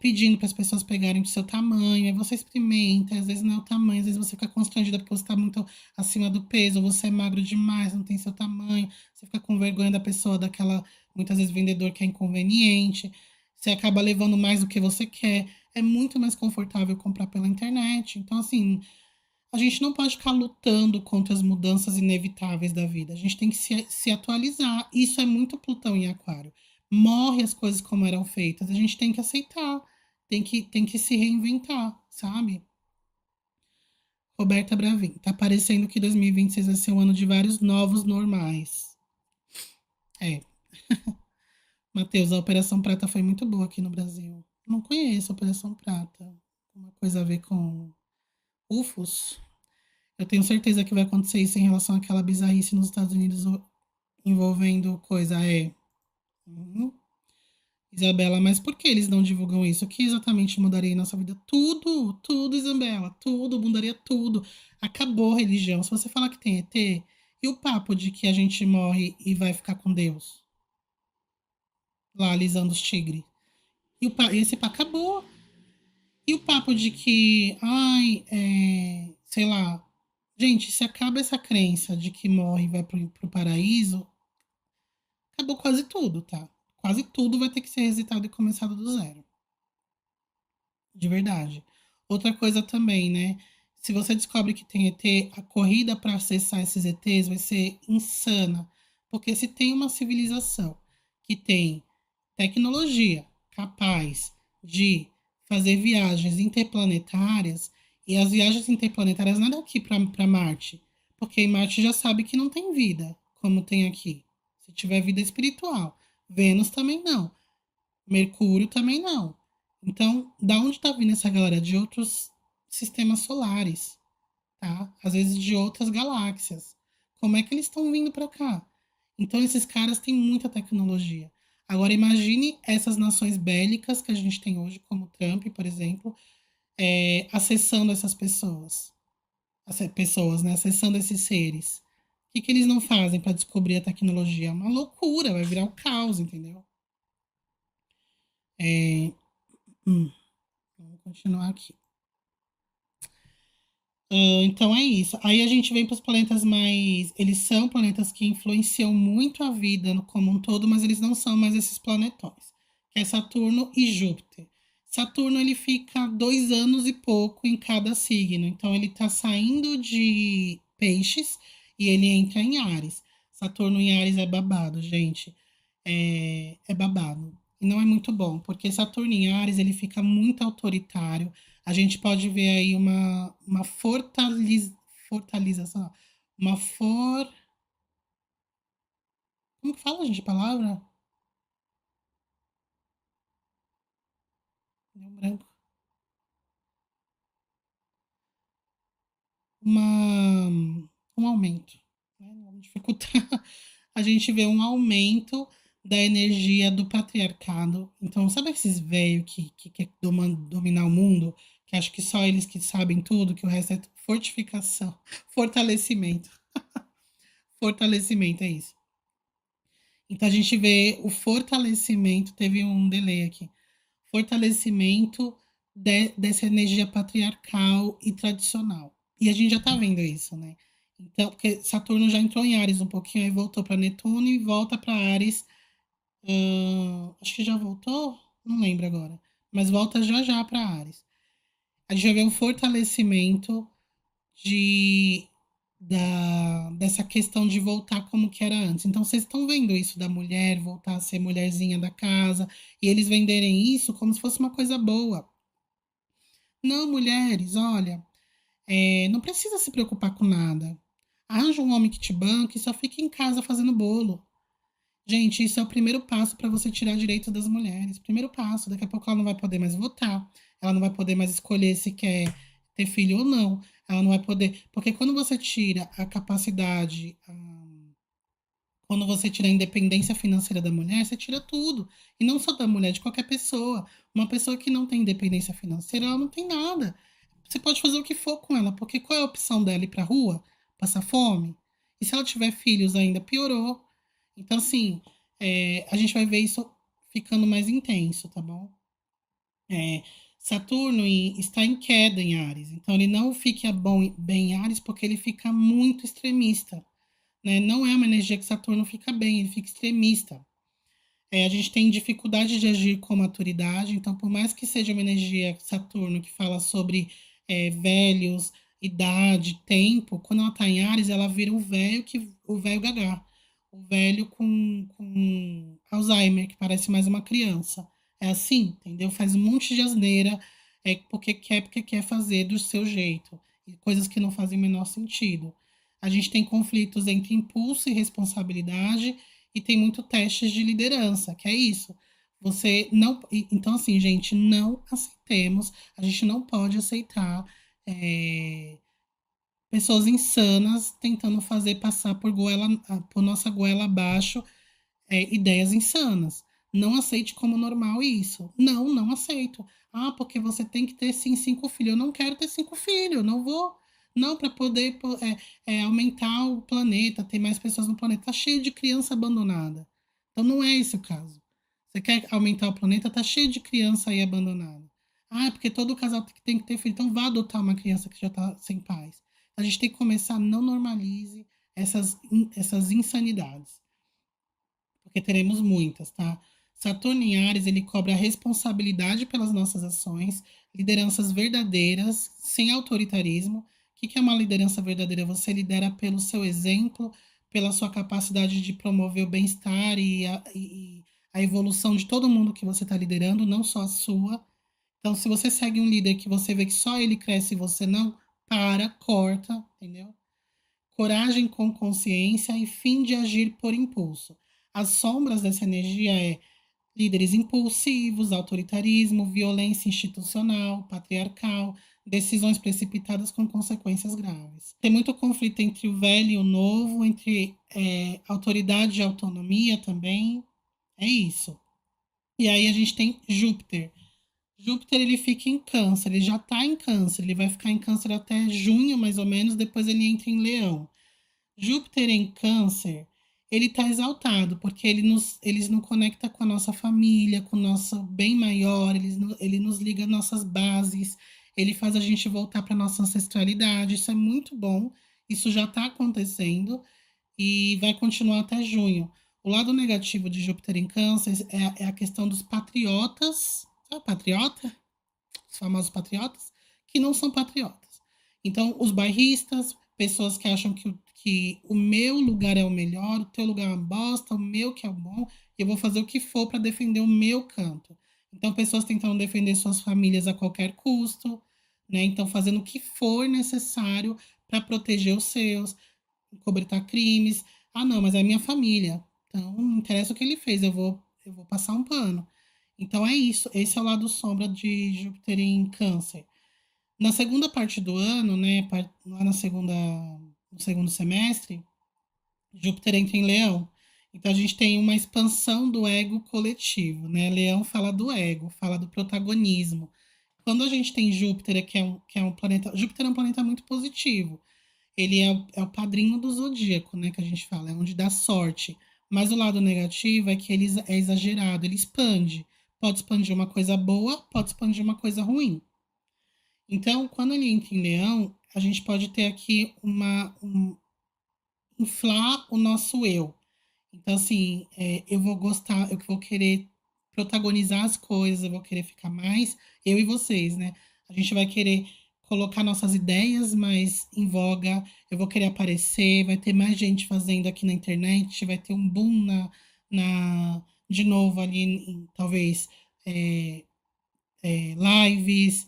pedindo para as pessoas pegarem do seu tamanho, aí você experimenta, às vezes não é o tamanho, às vezes você fica constrangida porque você está muito acima do peso, ou você é magro demais, não tem seu tamanho, você fica com vergonha da pessoa, daquela, muitas vezes, vendedor que é inconveniente, você acaba levando mais do que você quer. É muito mais confortável comprar pela internet. Então, assim, a gente não pode ficar lutando contra as mudanças inevitáveis da vida. A gente tem que se atualizar. Isso é muito Plutão em Aquário. Morre as coisas como eram feitas. A gente tem que aceitar. Tem que se reinventar, sabe? Roberta Bravin. Tá parecendo que 2026 vai ser um ano de vários novos normais. É. Matheus, a Operação Prata foi muito boa aqui no Brasil. Não conheço a Operação Prata. Uma coisa a ver com UFOs. Eu tenho certeza que vai acontecer isso em relação àquela bizarrice nos Estados Unidos envolvendo coisa. Uhum. Isabela, mas por que eles não divulgam isso? O que exatamente mudaria em nossa vida? Tudo, tudo, Isabela, tudo, mudaria tudo. Acabou a religião. Se você falar que tem ET, e o papo de que a gente morre e vai ficar com Deus? Lá alisando os tigres. Esse papo acabou. E o papo de que, ai, sei lá, gente, se acaba essa crença de que morre e vai pro paraíso, acabou quase tudo, tá? Quase tudo vai ter que ser resetado e começado do zero. De verdade. Outra coisa também, né? Se você descobre que tem ET, a corrida para acessar esses ETs vai ser insana. Porque se tem uma civilização que tem tecnologia capaz de fazer viagens interplanetárias, e as viagens interplanetárias não é daqui para Marte, porque em Marte já sabe que não tem vida, como tem aqui. Se tiver vida espiritual. Vênus também não. Mercúrio também não. Então, da onde está vindo essa galera? De outros sistemas solares, tá? Às vezes de outras galáxias. Como é que eles estão vindo para cá? Então, esses caras têm muita tecnologia. Agora, imagine essas nações bélicas que a gente tem hoje, como Trump, por exemplo, acessando essas pessoas. Pessoas, né? Acessando esses seres. O que eles não fazem para descobrir a tecnologia? É uma loucura, vai virar o caos, entendeu? Vamos continuar aqui. Então é isso. Aí a gente vem para os planetas mais. Eles são planetas que influenciam muito a vida como um todo, mas eles não são mais esses planetões, que é Saturno e Júpiter. Saturno ele fica 2 anos e pouco em cada signo. Então ele está saindo de Peixes e ele entra em Áries. Saturno em Áries é babado, gente. É babado. E não é muito bom, porque Saturno em Áries ele fica muito autoritário. A gente pode ver aí uma fortalização, uma for... Como que fala, gente, a palavra? Deu um branco. Uma, um aumento. Né? Vamos dificultar. A gente vê um aumento da energia do patriarcado. Então, sabe esses velhos que quer dominar o mundo? Que acho que só eles que sabem tudo, que o resto é fortificação, fortalecimento. Fortalecimento, é isso. Então a gente vê o fortalecimento, teve um delay aqui, fortalecimento dessa energia patriarcal e tradicional. E a gente já está vendo isso, né? Então, porque Saturno já entrou em Áries um pouquinho, aí voltou para Netuno e volta para Áries. Acho que já voltou? Não lembro agora. Mas volta já já para Áries. A gente já vê um fortalecimento de dessa questão de voltar como que era antes. Então, vocês estão vendo isso da mulher voltar a ser mulherzinha da casa, e eles venderem isso como se fosse uma coisa boa. Não, mulheres, olha, não precisa se preocupar com nada. Arranja um homem que te banque e só fica em casa fazendo bolo. Gente, isso é o primeiro passo para você tirar direitos das mulheres. Primeiro passo, daqui a pouco ela não vai poder mais votar, ela não vai poder mais escolher se quer ter filho ou não, ela não vai poder. Porque quando você tira a capacidade, quando você tira a independência financeira da mulher, você tira tudo. E não só da mulher, de qualquer pessoa. Uma pessoa que não tem independência financeira, ela não tem nada. Você pode fazer o que for com ela, porque qual é a opção dela? Ir pra rua? Passar fome? E se ela tiver filhos ainda, piorou. Então, assim, a gente vai ver isso ficando mais intenso, tá bom? É, Saturno está em queda em Áries, então ele não fica bem em Áries porque ele fica muito extremista, né? Não é uma energia que Saturno fica bem, ele fica extremista. A gente tem dificuldade de agir com maturidade, então por mais que seja uma energia Saturno que fala sobre velhos, idade, tempo, quando ela está em Áries, ela vira o velho gagá, o velho com Alzheimer, que parece mais uma criança. É assim, entendeu? Faz um monte de asneira, porque quer fazer do seu jeito, e coisas que não fazem o menor sentido. A gente tem conflitos entre impulso e responsabilidade, e tem muito testes de liderança, que é isso. Você não. Então, assim, gente, não aceitemos, a gente não pode aceitar pessoas insanas tentando fazer passar por nossa goela abaixo ideias insanas. Não aceite como normal isso. Não, não aceito. Ah, porque você tem que ter sim 5 filhos. Eu não quero ter 5 filhos, não vou. Não, para poder aumentar o planeta, ter mais pessoas no planeta. Tá cheio de criança abandonada. Então não é esse o caso. Você quer aumentar o planeta, tá cheio de criança aí abandonada. Ah, é porque todo casal tem que ter filho. Então vá adotar uma criança que já tá sem pais. A gente tem que começar, não normalize essas insanidades, porque teremos muitas, tá? Saturno em Áries, ele cobra a responsabilidade pelas nossas ações, lideranças verdadeiras, sem autoritarismo. O que é uma liderança verdadeira? Você lidera pelo seu exemplo, pela sua capacidade de promover o bem-estar e a evolução de todo mundo que você está liderando, não só a sua. Então, se você segue um líder que você vê que só ele cresce e você não, para, corta, entendeu? Coragem com consciência e fim de agir por impulso. As sombras dessa energia líderes impulsivos, autoritarismo, violência institucional, patriarcal, decisões precipitadas com consequências graves. Tem muito conflito entre o velho e o novo, entre autoridade e autonomia também. É isso. E aí a gente tem Júpiter. Júpiter ele fica em Câncer, ele já está em Câncer, ele vai ficar em Câncer até junho, mais ou menos, depois ele entra em Leão. Júpiter em Câncer, ele está exaltado, porque ele nos conecta com a nossa família, com o nosso bem maior, ele nos liga às nossas bases, ele faz a gente voltar para a nossa ancestralidade, isso é muito bom, isso já está acontecendo e vai continuar até junho. O lado negativo de Júpiter em Câncer é a questão dos patriotas, sabe patriota? Os famosos patriotas, que não são patriotas. Então, os bairristas, pessoas que acham que o meu lugar é o melhor, o teu lugar é uma bosta, o meu que é o bom, e eu vou fazer o que for para defender o meu canto. Então, pessoas tentando defender suas famílias a qualquer custo, né? Então, fazendo o que for necessário para proteger os seus, cobertar crimes. Ah, não, mas é minha família. Então, não interessa o que ele fez, eu vou passar um pano. Então é isso, esse é o lado sombra de Júpiter em Câncer. Na segunda parte do ano, né, lá no segundo semestre, Júpiter entra em Leão. Então a gente tem uma expansão do ego coletivo, né? Leão fala do ego, fala do protagonismo. Quando a gente tem Júpiter, que é um planeta. Júpiter é um planeta muito positivo. Ele é o padrinho do zodíaco, né? Que a gente fala, é onde dá sorte. Mas o lado negativo é que ele é exagerado, ele expande. Pode expandir uma coisa boa, pode expandir uma coisa ruim. Então, quando ele entra em Leão, a gente pode ter aqui inflar o nosso eu. Então, assim, eu vou gostar, eu vou querer protagonizar as coisas, eu vou querer ficar mais, eu e vocês, né? A gente vai querer colocar nossas ideias mais em voga, eu vou querer aparecer, vai ter mais gente fazendo aqui na internet, vai ter um boom de novo ali, talvez, lives,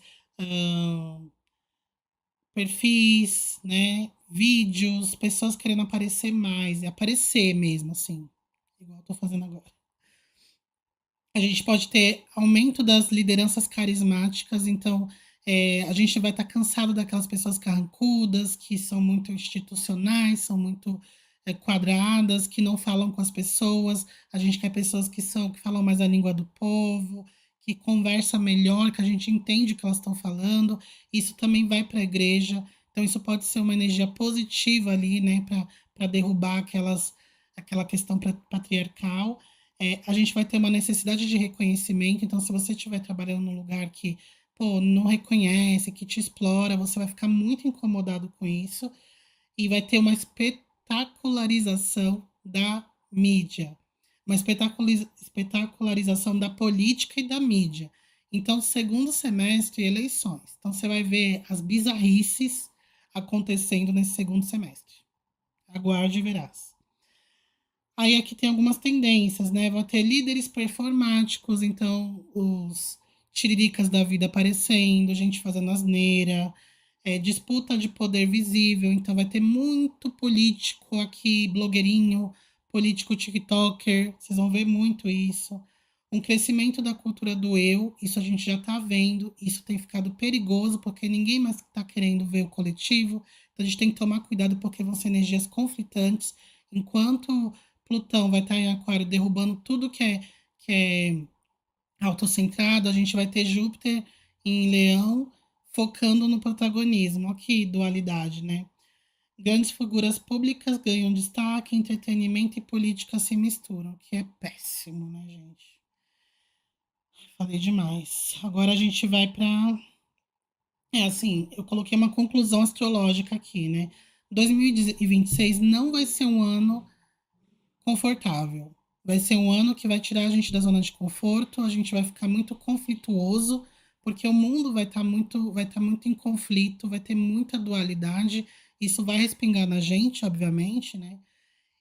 perfis, né? Vídeos, pessoas querendo aparecer mais, e aparecer mesmo, assim, igual eu tô fazendo agora. A gente pode ter aumento das lideranças carismáticas, então a gente vai estar cansado daquelas pessoas carrancudas, que são muito institucionais, são muito quadradas, que não falam com as pessoas. A gente quer pessoas que falam mais a língua do povo, que conversam melhor, que a gente entende o que elas estão falando. Isso também vai para a igreja. Então, isso pode ser uma energia positiva ali, né, para derrubar aquela questão patriarcal. A gente vai ter uma necessidade de reconhecimento, então se você estiver trabalhando num lugar que, pô, não reconhece, que te explora, você vai ficar muito incomodado com isso e vai ter uma espetacularização da mídia, uma espetacularização da política e da mídia. Então, segundo semestre, eleições. Então, você vai ver as bizarrices acontecendo nesse segundo semestre. Aguarde e verás. Aí aqui tem algumas tendências, né? Vai ter líderes performáticos, então os tiriricas da vida aparecendo, gente fazendo asneira, disputa de poder visível, então vai ter muito político aqui, blogueirinho, político TikToker, vocês vão ver muito isso. Um crescimento da cultura do eu, isso a gente já está vendo, isso tem ficado perigoso, porque ninguém mais está querendo ver o coletivo, então a gente tem que tomar cuidado, porque vão ser energias conflitantes, enquanto Plutão vai estar em Aquário derrubando tudo que é autocentrado, a gente vai ter Júpiter em Leão focando no protagonismo. Aqui, dualidade, né? Grandes figuras públicas ganham destaque, entretenimento e política se misturam, que é péssimo, né, gente? Falei demais. Agora a gente vai para. Assim, eu coloquei uma conclusão astrológica aqui, né? 2026 não vai ser um ano confortável. Vai ser um ano que vai tirar a gente da zona de conforto, a gente vai ficar muito conflituoso, porque o mundo vai estar muito em conflito, vai ter muita dualidade. Isso vai respingar na gente, obviamente, né?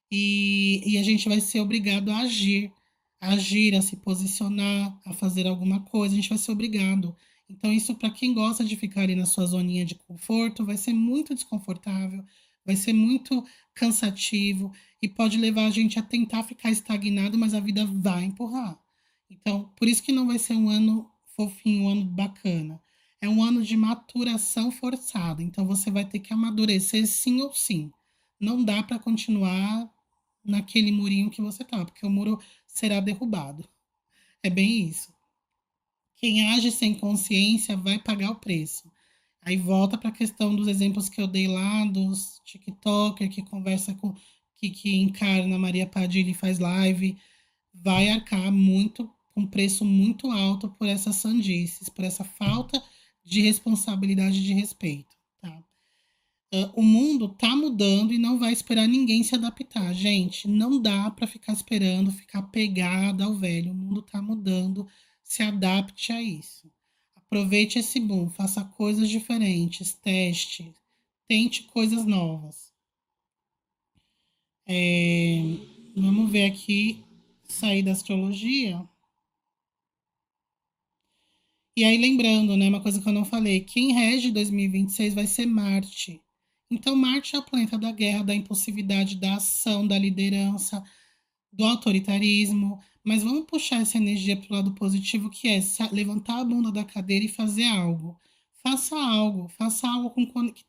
E a gente vai ser obrigado a agir, a se posicionar, a fazer alguma coisa, a gente vai ser obrigado. Então, isso para quem gosta de ficar ali na sua zoninha de conforto, vai ser muito desconfortável, vai ser muito cansativo e pode levar a gente a tentar ficar estagnado, mas a vida vai empurrar. Então, por isso que não vai ser um ano fofinho, um ano bacana. É um ano de maturação forçada. Então, você vai ter que amadurecer sim ou sim. Não dá para continuar naquele murinho que você tá, porque o muro será derrubado. É bem isso. Quem age sem consciência vai pagar o preço. Aí volta para a questão dos exemplos que eu dei lá, dos TikToker que conversa com, que encarna Maria Padilha e faz live, vai arcar muito, um preço muito alto por essas sandices, por essa falta de responsabilidade e de respeito, tá? O mundo tá mudando e não vai esperar ninguém se adaptar. Gente, não dá para ficar esperando, ficar pegada ao velho. O mundo tá mudando, se adapte a isso. Aproveite esse boom, faça coisas diferentes, teste, tente coisas novas. É, vamos ver aqui, sair da astrologia. E aí, lembrando, né, uma coisa que eu não falei, quem rege 2026 vai ser Marte. Então, Marte é o planeta da guerra, da impulsividade, da ação, da liderança, do autoritarismo. Mas vamos puxar essa energia para o lado positivo, que é levantar a bunda da cadeira e fazer algo. Faça algo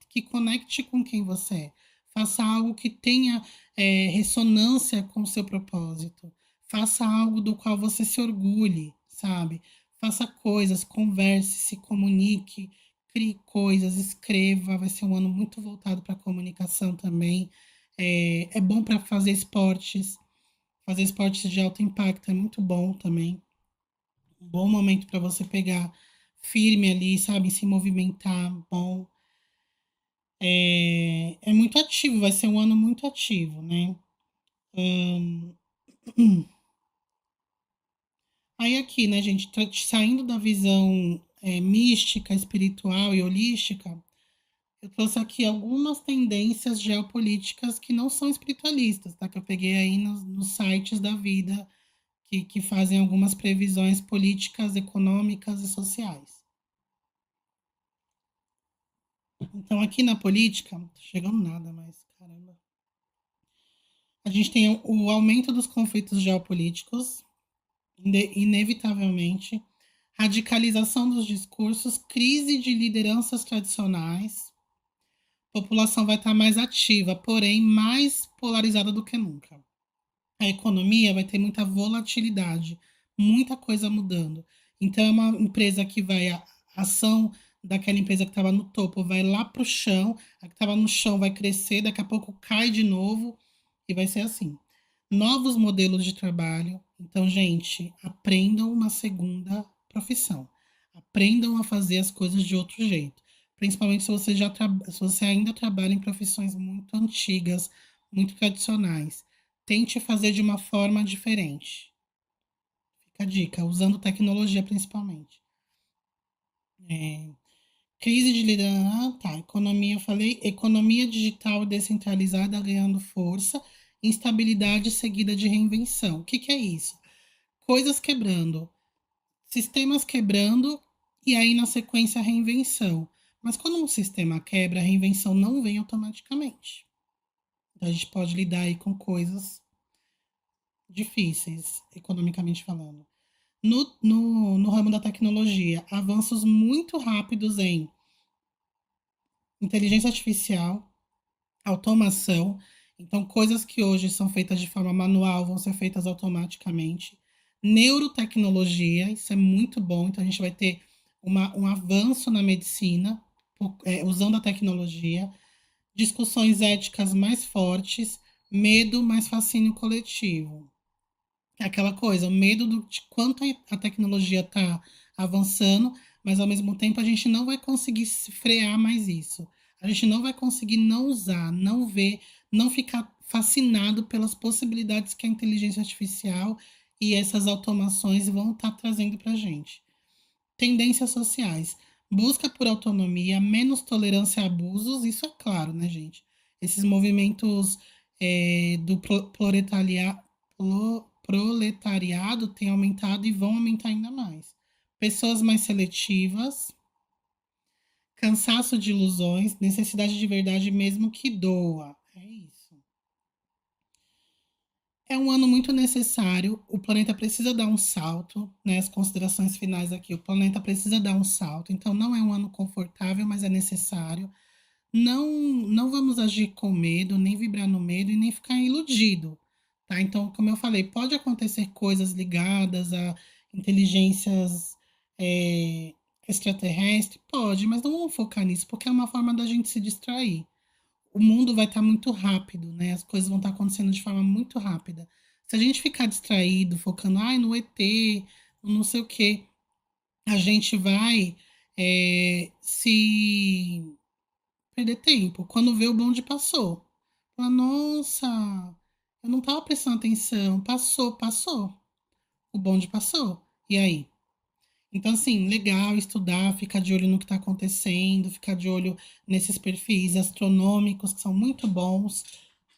que conecte com quem você é. Faça algo que tenha ressonância com o seu propósito. Faça algo do qual você se orgulhe, sabe? Faça coisas, converse, se comunique, crie coisas, escreva. Vai ser um ano muito voltado para a comunicação também. É bom para fazer esportes. Fazer esportes de alto impacto é muito bom também. Um bom momento para você pegar firme ali, sabe? Se movimentar, bom. É muito ativo, vai ser um ano muito ativo, né? Hum, Aí aqui, né, gente, saindo da visão mística, espiritual e holística, eu trouxe aqui algumas tendências geopolíticas que não são espiritualistas, tá? Que eu peguei aí nos sites da vida que fazem algumas previsões políticas, econômicas e sociais. Então, aqui na política, não tô chegando nada, mas caramba. A gente tem o aumento dos conflitos geopolíticos, inevitavelmente, radicalização dos discursos, crise de lideranças tradicionais, a população vai estar mais ativa, porém mais polarizada do que nunca. A economia vai ter muita volatilidade, muita coisa mudando. Então, é uma empresa que vai, a ação daquela empresa que estava no topo vai lá para o chão, a que estava no chão vai crescer, daqui a pouco cai de novo, e vai ser assim. Novos modelos de trabalho. Então, gente, aprendam uma segunda profissão. Aprendam a fazer as coisas de outro jeito. Principalmente se você, se você ainda trabalha em profissões muito antigas, muito tradicionais. Tente fazer de uma forma diferente. Fica a dica, usando tecnologia principalmente. Crise de liderança. Ah, tá. Economia, eu falei. Economia digital descentralizada ganhando força. Instabilidade seguida de reinvenção. O que, que é isso? Coisas quebrando, sistemas quebrando e aí na sequência a reinvenção. Mas quando um sistema quebra, a reinvenção não vem automaticamente. Então a gente pode lidar aí com coisas difíceis, economicamente falando. No ramo da tecnologia, avanços muito rápidos em inteligência artificial, automação. Então, coisas que hoje são feitas de forma manual vão ser feitas automaticamente. Neurotecnologia, isso é muito bom. Então, a gente vai ter um avanço na medicina usando a tecnologia. Discussões éticas mais fortes, medo mais fascínio coletivo. É aquela coisa, o medo de quanto a tecnologia está avançando, mas ao mesmo tempo a gente não vai conseguir se frear mais isso. A gente não vai conseguir não usar, não ver, não ficar fascinado pelas possibilidades que a inteligência artificial e essas automações vão estar trazendo para a gente. Tendências sociais. Busca por autonomia, menos tolerância a abusos, isso é claro, né, gente? Esses movimentos do proletariado têm aumentado e vão aumentar ainda mais. Pessoas mais seletivas, cansaço de ilusões, necessidade de verdade mesmo que doa. É isso. É um ano muito necessário, o planeta precisa dar um salto, né? As considerações finais aqui, o planeta precisa dar um salto, então não é um ano confortável, mas é necessário. Não vamos agir com medo, nem vibrar no medo e nem ficar iludido, tá? Então, como eu falei, pode acontecer coisas ligadas a inteligências é, extraterrestres, pode, mas não vamos focar nisso, porque é uma forma da gente se distrair. O mundo vai estar muito rápido, né? As coisas vão estar acontecendo de forma muito rápida. Se a gente ficar distraído, focando, ai, no ET, no não sei o quê, a gente vai se perder tempo. Quando vê o bonde passou. Fala, nossa, eu não estava prestando atenção. Passou, passou. O bonde passou. E aí? Então, assim, legal estudar, ficar de olho no que está acontecendo, ficar de olho nesses perfis astronômicos, que são muito bons,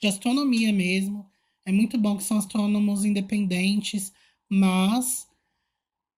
de astronomia mesmo. É muito bom que são astrônomos independentes, mas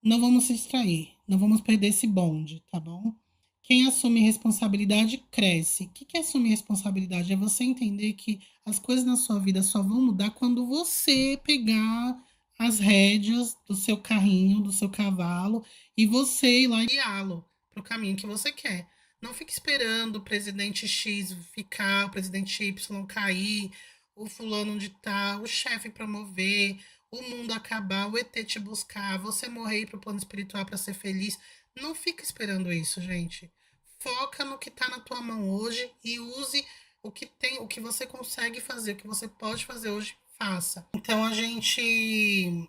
não vamos se distrair, não vamos perder esse bonde, tá bom? Quem assume responsabilidade cresce. O que é assumir responsabilidade? É você entender que as coisas na sua vida só vão mudar quando você pegar as rédeas do seu carrinho, do seu cavalo, e você ir lá e guiá-lo para o caminho que você quer. Não fique esperando o presidente X ficar, o presidente Y cair, o fulano de tal, o chefe promover, o mundo acabar, o ET te buscar, você morrer e ir pro plano espiritual para ser feliz. Não fica esperando isso, gente. Foca no que está na tua mão hoje e use o que tem, o que você consegue fazer, o que você pode fazer hoje, faça. Então a gente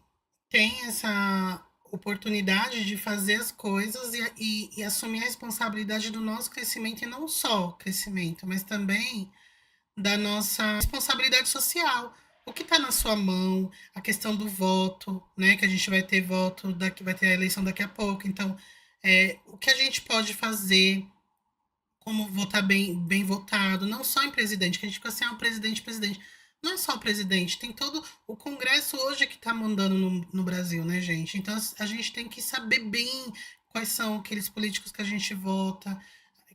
tem essa oportunidade de fazer as coisas e assumir a responsabilidade do nosso crescimento e não só o crescimento, mas também da nossa responsabilidade social. O que está na sua mão, a questão do voto, né? Que a gente vai ter voto, vai ter a eleição daqui a pouco. Então, o que a gente pode fazer, como votar bem votado, não só em presidente, que a gente fica assim, presidente, presidente. Não é só o presidente, tem todo o Congresso hoje que está mandando no Brasil, né, gente? Então a gente tem que saber bem quais são aqueles políticos que a gente vota,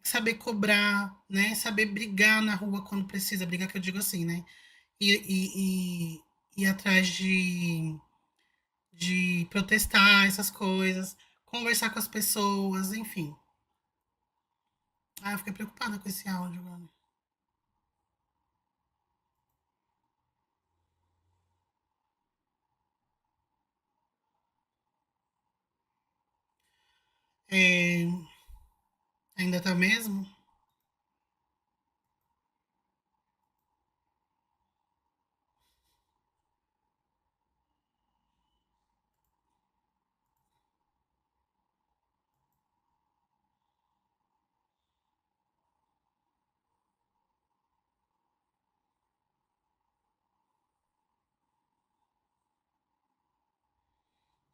saber cobrar, né? Saber brigar na rua quando precisa, brigar que eu digo assim, né? Ir atrás de protestar essas coisas, conversar com as pessoas, enfim. Ah, eu fiquei preocupada com esse áudio, mano. É, ainda tá mesmo?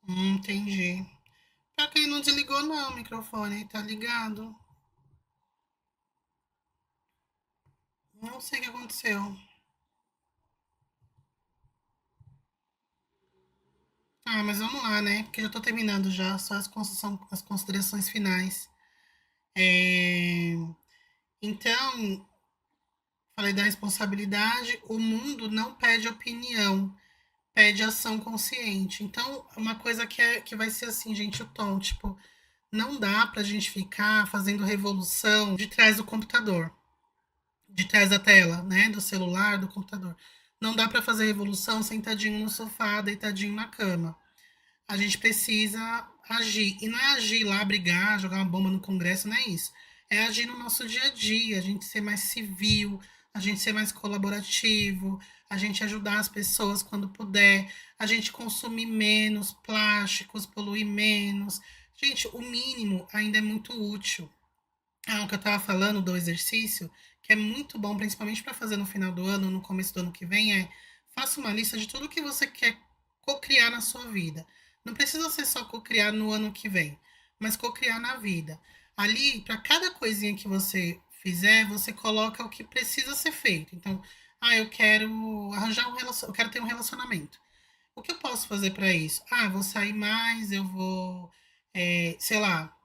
Entendi. Pior que ele não desligou não o microfone, tá ligado. Não sei o que aconteceu. Ah, mas vamos lá, né? Porque já tô terminando já, só as considerações finais. É, então, falei da responsabilidade, o mundo não pede opinião, pede ação consciente. Então, uma coisa que vai ser assim, gente, o tom, tipo, não dá pra gente ficar fazendo revolução de trás do computador, de trás da tela, né, do celular, do computador. Não dá pra fazer revolução sentadinho no sofá, deitadinho na cama. A gente precisa agir. E não é agir lá, brigar, jogar uma bomba no Congresso, não é isso. É agir no nosso dia a dia, a gente ser mais civil, a gente ser mais colaborativo, a gente ajudar as pessoas quando puder, a gente consumir menos plásticos, poluir menos. Gente, o mínimo ainda é muito útil. Ah, o que eu estava falando do exercício, que é muito bom, principalmente para fazer no final do ano, no começo do ano que vem, faça uma lista de tudo que você quer cocriar na sua vida. Não precisa ser só cocriar no ano que vem, mas cocriar na vida. Ali, para cada coisinha que você fizer, você coloca o que precisa ser feito. Então, eu quero arranjar eu quero ter um relacionamento. O que eu posso fazer para isso? Ah, vou sair mais, eu vou, sei lá,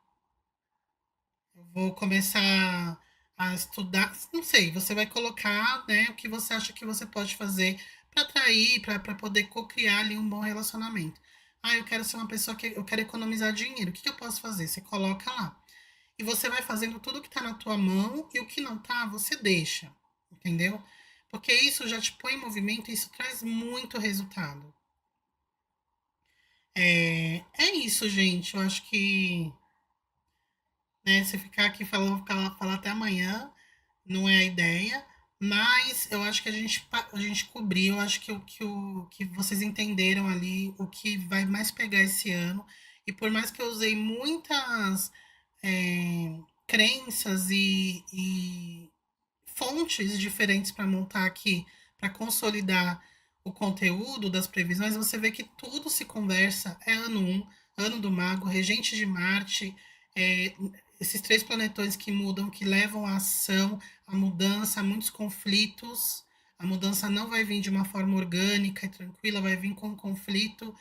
eu vou começar a estudar, não sei, você vai colocar, né, o que você acha que você pode fazer para atrair, para poder co-criar ali um bom relacionamento. Ah, eu quero ser uma pessoa que eu quero economizar dinheiro. O que, que eu posso fazer? Você coloca lá. E você vai fazendo tudo que tá na tua mão e o que não tá, você deixa. Entendeu? Porque isso já te põe em movimento e isso traz muito resultado. É isso, gente. Eu acho que, né, se ficar aqui falando, falar até amanhã, não é a ideia. Mas eu acho que a gente cobriu, eu acho que vocês entenderam ali o que vai mais pegar esse ano. E por mais que eu usei muitas crenças e fontes diferentes para montar aqui, para consolidar o conteúdo das previsões, você vê que tudo se conversa. É ano 1, ano do Mago, regente de Marte, é, esses três planetões que mudam, que levam à ação, à mudança, a muitos conflitos. A mudança não vai vir de uma forma orgânica e tranquila, vai vir com conflito.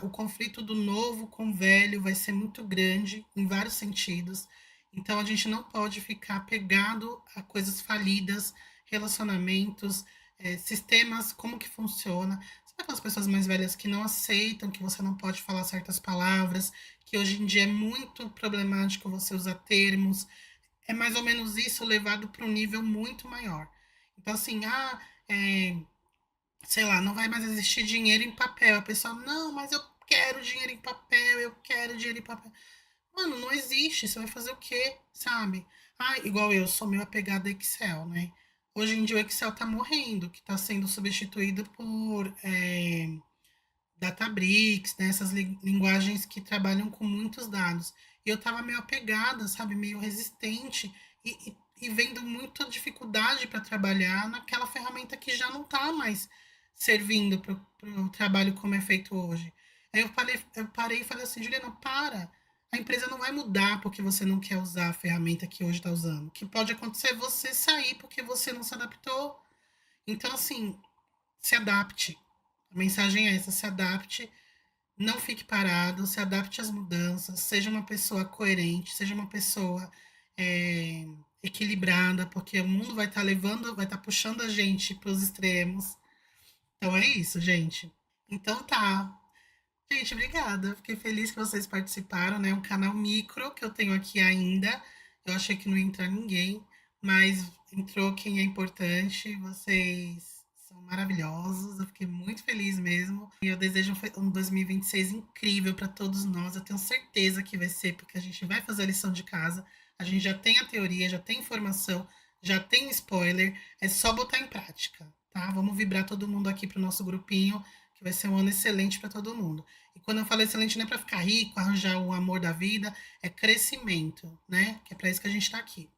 O conflito do novo com o velho vai ser muito grande em vários sentidos. Então a gente não pode ficar pegado a coisas falidas, relacionamentos, sistemas, como que funciona. Sabe aquelas pessoas mais velhas que não aceitam que você não pode falar certas palavras, que hoje em dia é muito problemático você usar termos. É mais ou menos isso levado para um nível muito maior. Então, assim, sei lá, não vai mais existir dinheiro em papel. A pessoa, não, mas eu quero dinheiro em papel, eu quero dinheiro em papel. Mano, não existe. Você vai fazer o quê, sabe? Ah, igual eu sou meio apegada a Excel, né? Hoje em dia o Excel tá morrendo, que tá sendo substituído por Databricks, né? Essas linguagens que trabalham com muitos dados. E eu tava meio apegada, sabe? Meio resistente e vendo muita dificuldade para trabalhar naquela ferramenta que já não tá mais servindo para o trabalho como é feito hoje. Aí eu parei e falei assim, Juliana, para. A empresa não vai mudar porque você não quer usar a ferramenta que hoje está usando. O que pode acontecer é você sair porque você não se adaptou. Então, assim, se adapte. A mensagem é essa: se adapte, não fique parado, se adapte às mudanças, seja uma pessoa coerente, seja uma pessoa é, equilibrada, porque o mundo vai estar levando, vai estar puxando a gente para os extremos. Então é isso, gente. Então tá. Gente, obrigada. Fiquei feliz que vocês participaram, né? Um canal micro que eu tenho aqui ainda. Eu achei que não ia entrar ninguém, mas entrou quem é importante. Vocês são maravilhosos. Eu fiquei muito feliz mesmo. E eu desejo um 2026 incrível para todos nós. Eu tenho certeza que vai ser, porque a gente vai fazer a lição de casa. A gente já tem a teoria, já tem informação, já tem spoiler. É só botar em prática, tá? Vamos vibrar todo mundo aqui pro nosso grupinho, que vai ser um ano excelente para todo mundo. E quando eu falo excelente, não é para ficar rico, arranjar o amor da vida, é crescimento, né? Que é para isso que a gente está aqui.